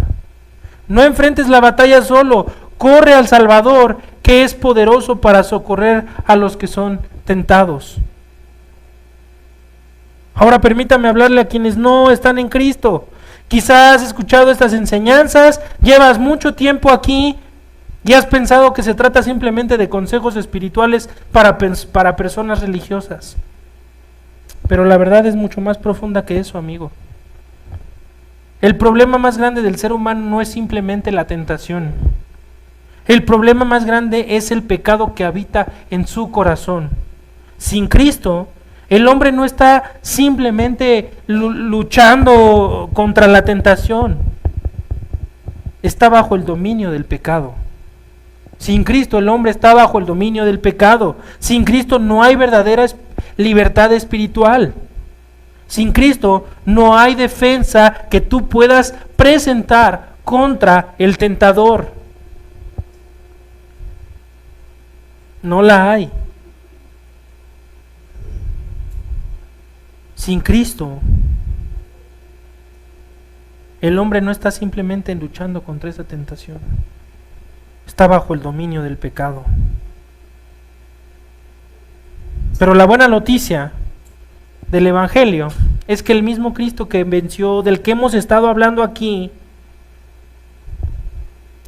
No enfrentes la batalla solo, corre al Salvador, que es poderoso para socorrer a los que son tentados. Ahora permítame hablarle a quienes no están en Cristo. Quizás has escuchado estas enseñanzas, llevas mucho tiempo aquí y has pensado que se trata simplemente de consejos espirituales para personas religiosas. Pero la verdad es mucho más profunda que eso, amigo. El problema más grande del ser humano no es simplemente la tentación. El problema más grande es el pecado que habita en su corazón. Sin Cristo, el hombre no está simplemente luchando contra la tentación. Está bajo el dominio del pecado. Sin Cristo el hombre está bajo el dominio del pecado. Sin Cristo no hay verdadera libertad espiritual. Sin Cristo no hay defensa que tú puedas presentar contra el tentador. No la hay. Sin Cristo, el hombre no está simplemente luchando contra esa tentación. Está bajo el dominio del pecado. Pero la buena noticia del Evangelio es que el mismo Cristo que venció, del que hemos estado hablando aquí,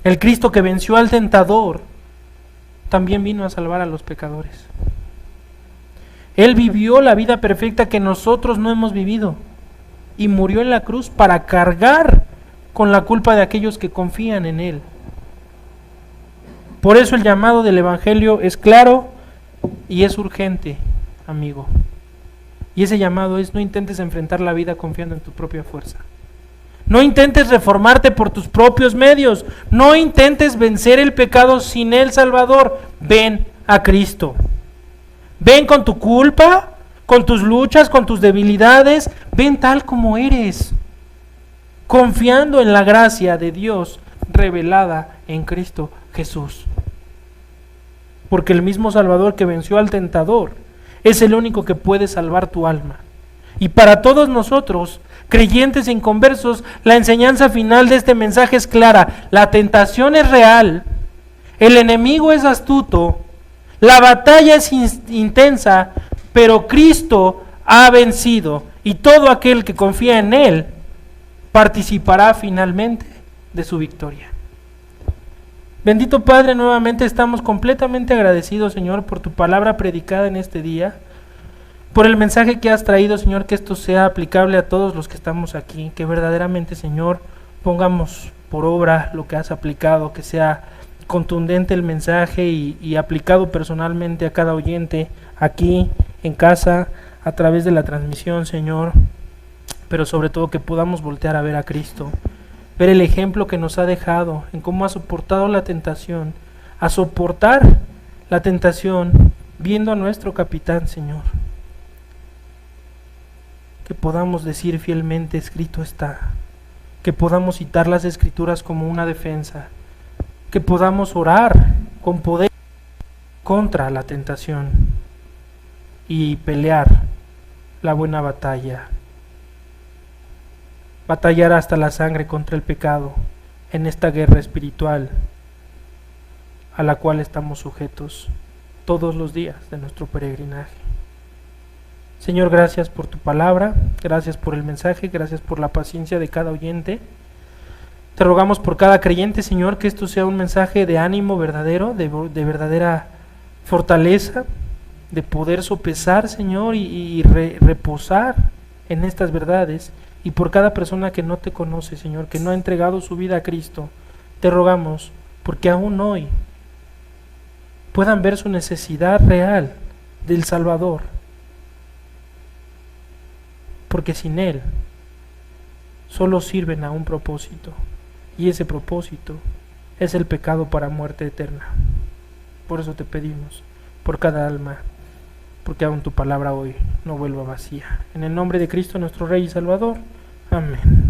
el Cristo que venció al tentador, también vino a salvar a los pecadores. Él vivió la vida perfecta que nosotros no hemos vivido y murió en la cruz para cargar con la culpa de aquellos que confían en Él. Por eso el llamado del Evangelio es claro y es urgente, amigo. Y ese llamado es: no intentes enfrentar la vida confiando en tu propia fuerza. No intentes reformarte por tus propios medios. No intentes vencer el pecado sin el Salvador. Ven a Cristo. Ven con tu culpa, con tus luchas, con tus debilidades. Ven tal como eres, confiando en la gracia de Dios revelada en Cristo Jesús. Porque el mismo Salvador que venció al tentador es el único que puede salvar tu alma. Y para todos nosotros, creyentes e inconversos, la enseñanza final de este mensaje es clara. La tentación es real, el enemigo es astuto, la batalla es intensa, pero Cristo ha vencido y todo aquel que confía en Él participará finalmente de su victoria. Bendito Padre, nuevamente estamos completamente agradecidos, Señor, por tu palabra predicada en este día, por el mensaje que has traído, Señor, que esto sea aplicable a todos los que estamos aquí, que verdaderamente, Señor, pongamos por obra lo que has aplicado, que sea contundente el mensaje y aplicado personalmente a cada oyente, aquí, en casa, a través de la transmisión, Señor, pero sobre todo que podamos voltear a ver a Cristo, ver el ejemplo que nos ha dejado en cómo ha soportado la tentación, a soportar la tentación, viendo a nuestro capitán, Señor. Que podamos decir fielmente: escrito está. Que podamos citar las Escrituras como una defensa. Que podamos orar con poder contra la tentación y pelear la buena batalla. Batallar hasta la sangre contra el pecado en esta guerra espiritual a la cual estamos sujetos todos los días de nuestro peregrinaje. Señor, gracias por tu palabra, gracias por el mensaje, gracias por la paciencia de cada oyente. Te rogamos por cada creyente, Señor, que esto sea un mensaje de ánimo verdadero, de verdadera fortaleza, de poder sopesar, Señor, y reposar en estas verdades. Y por cada persona que no te conoce, Señor, que no ha entregado su vida a Cristo, te rogamos porque aún hoy puedan ver su necesidad real del Salvador, porque sin Él solo sirven a un propósito, y ese propósito es el pecado para muerte eterna. Por eso te pedimos, por cada alma, porque aún tu palabra hoy no vuelva vacía. En el nombre de Cristo nuestro Rey y Salvador. Amén.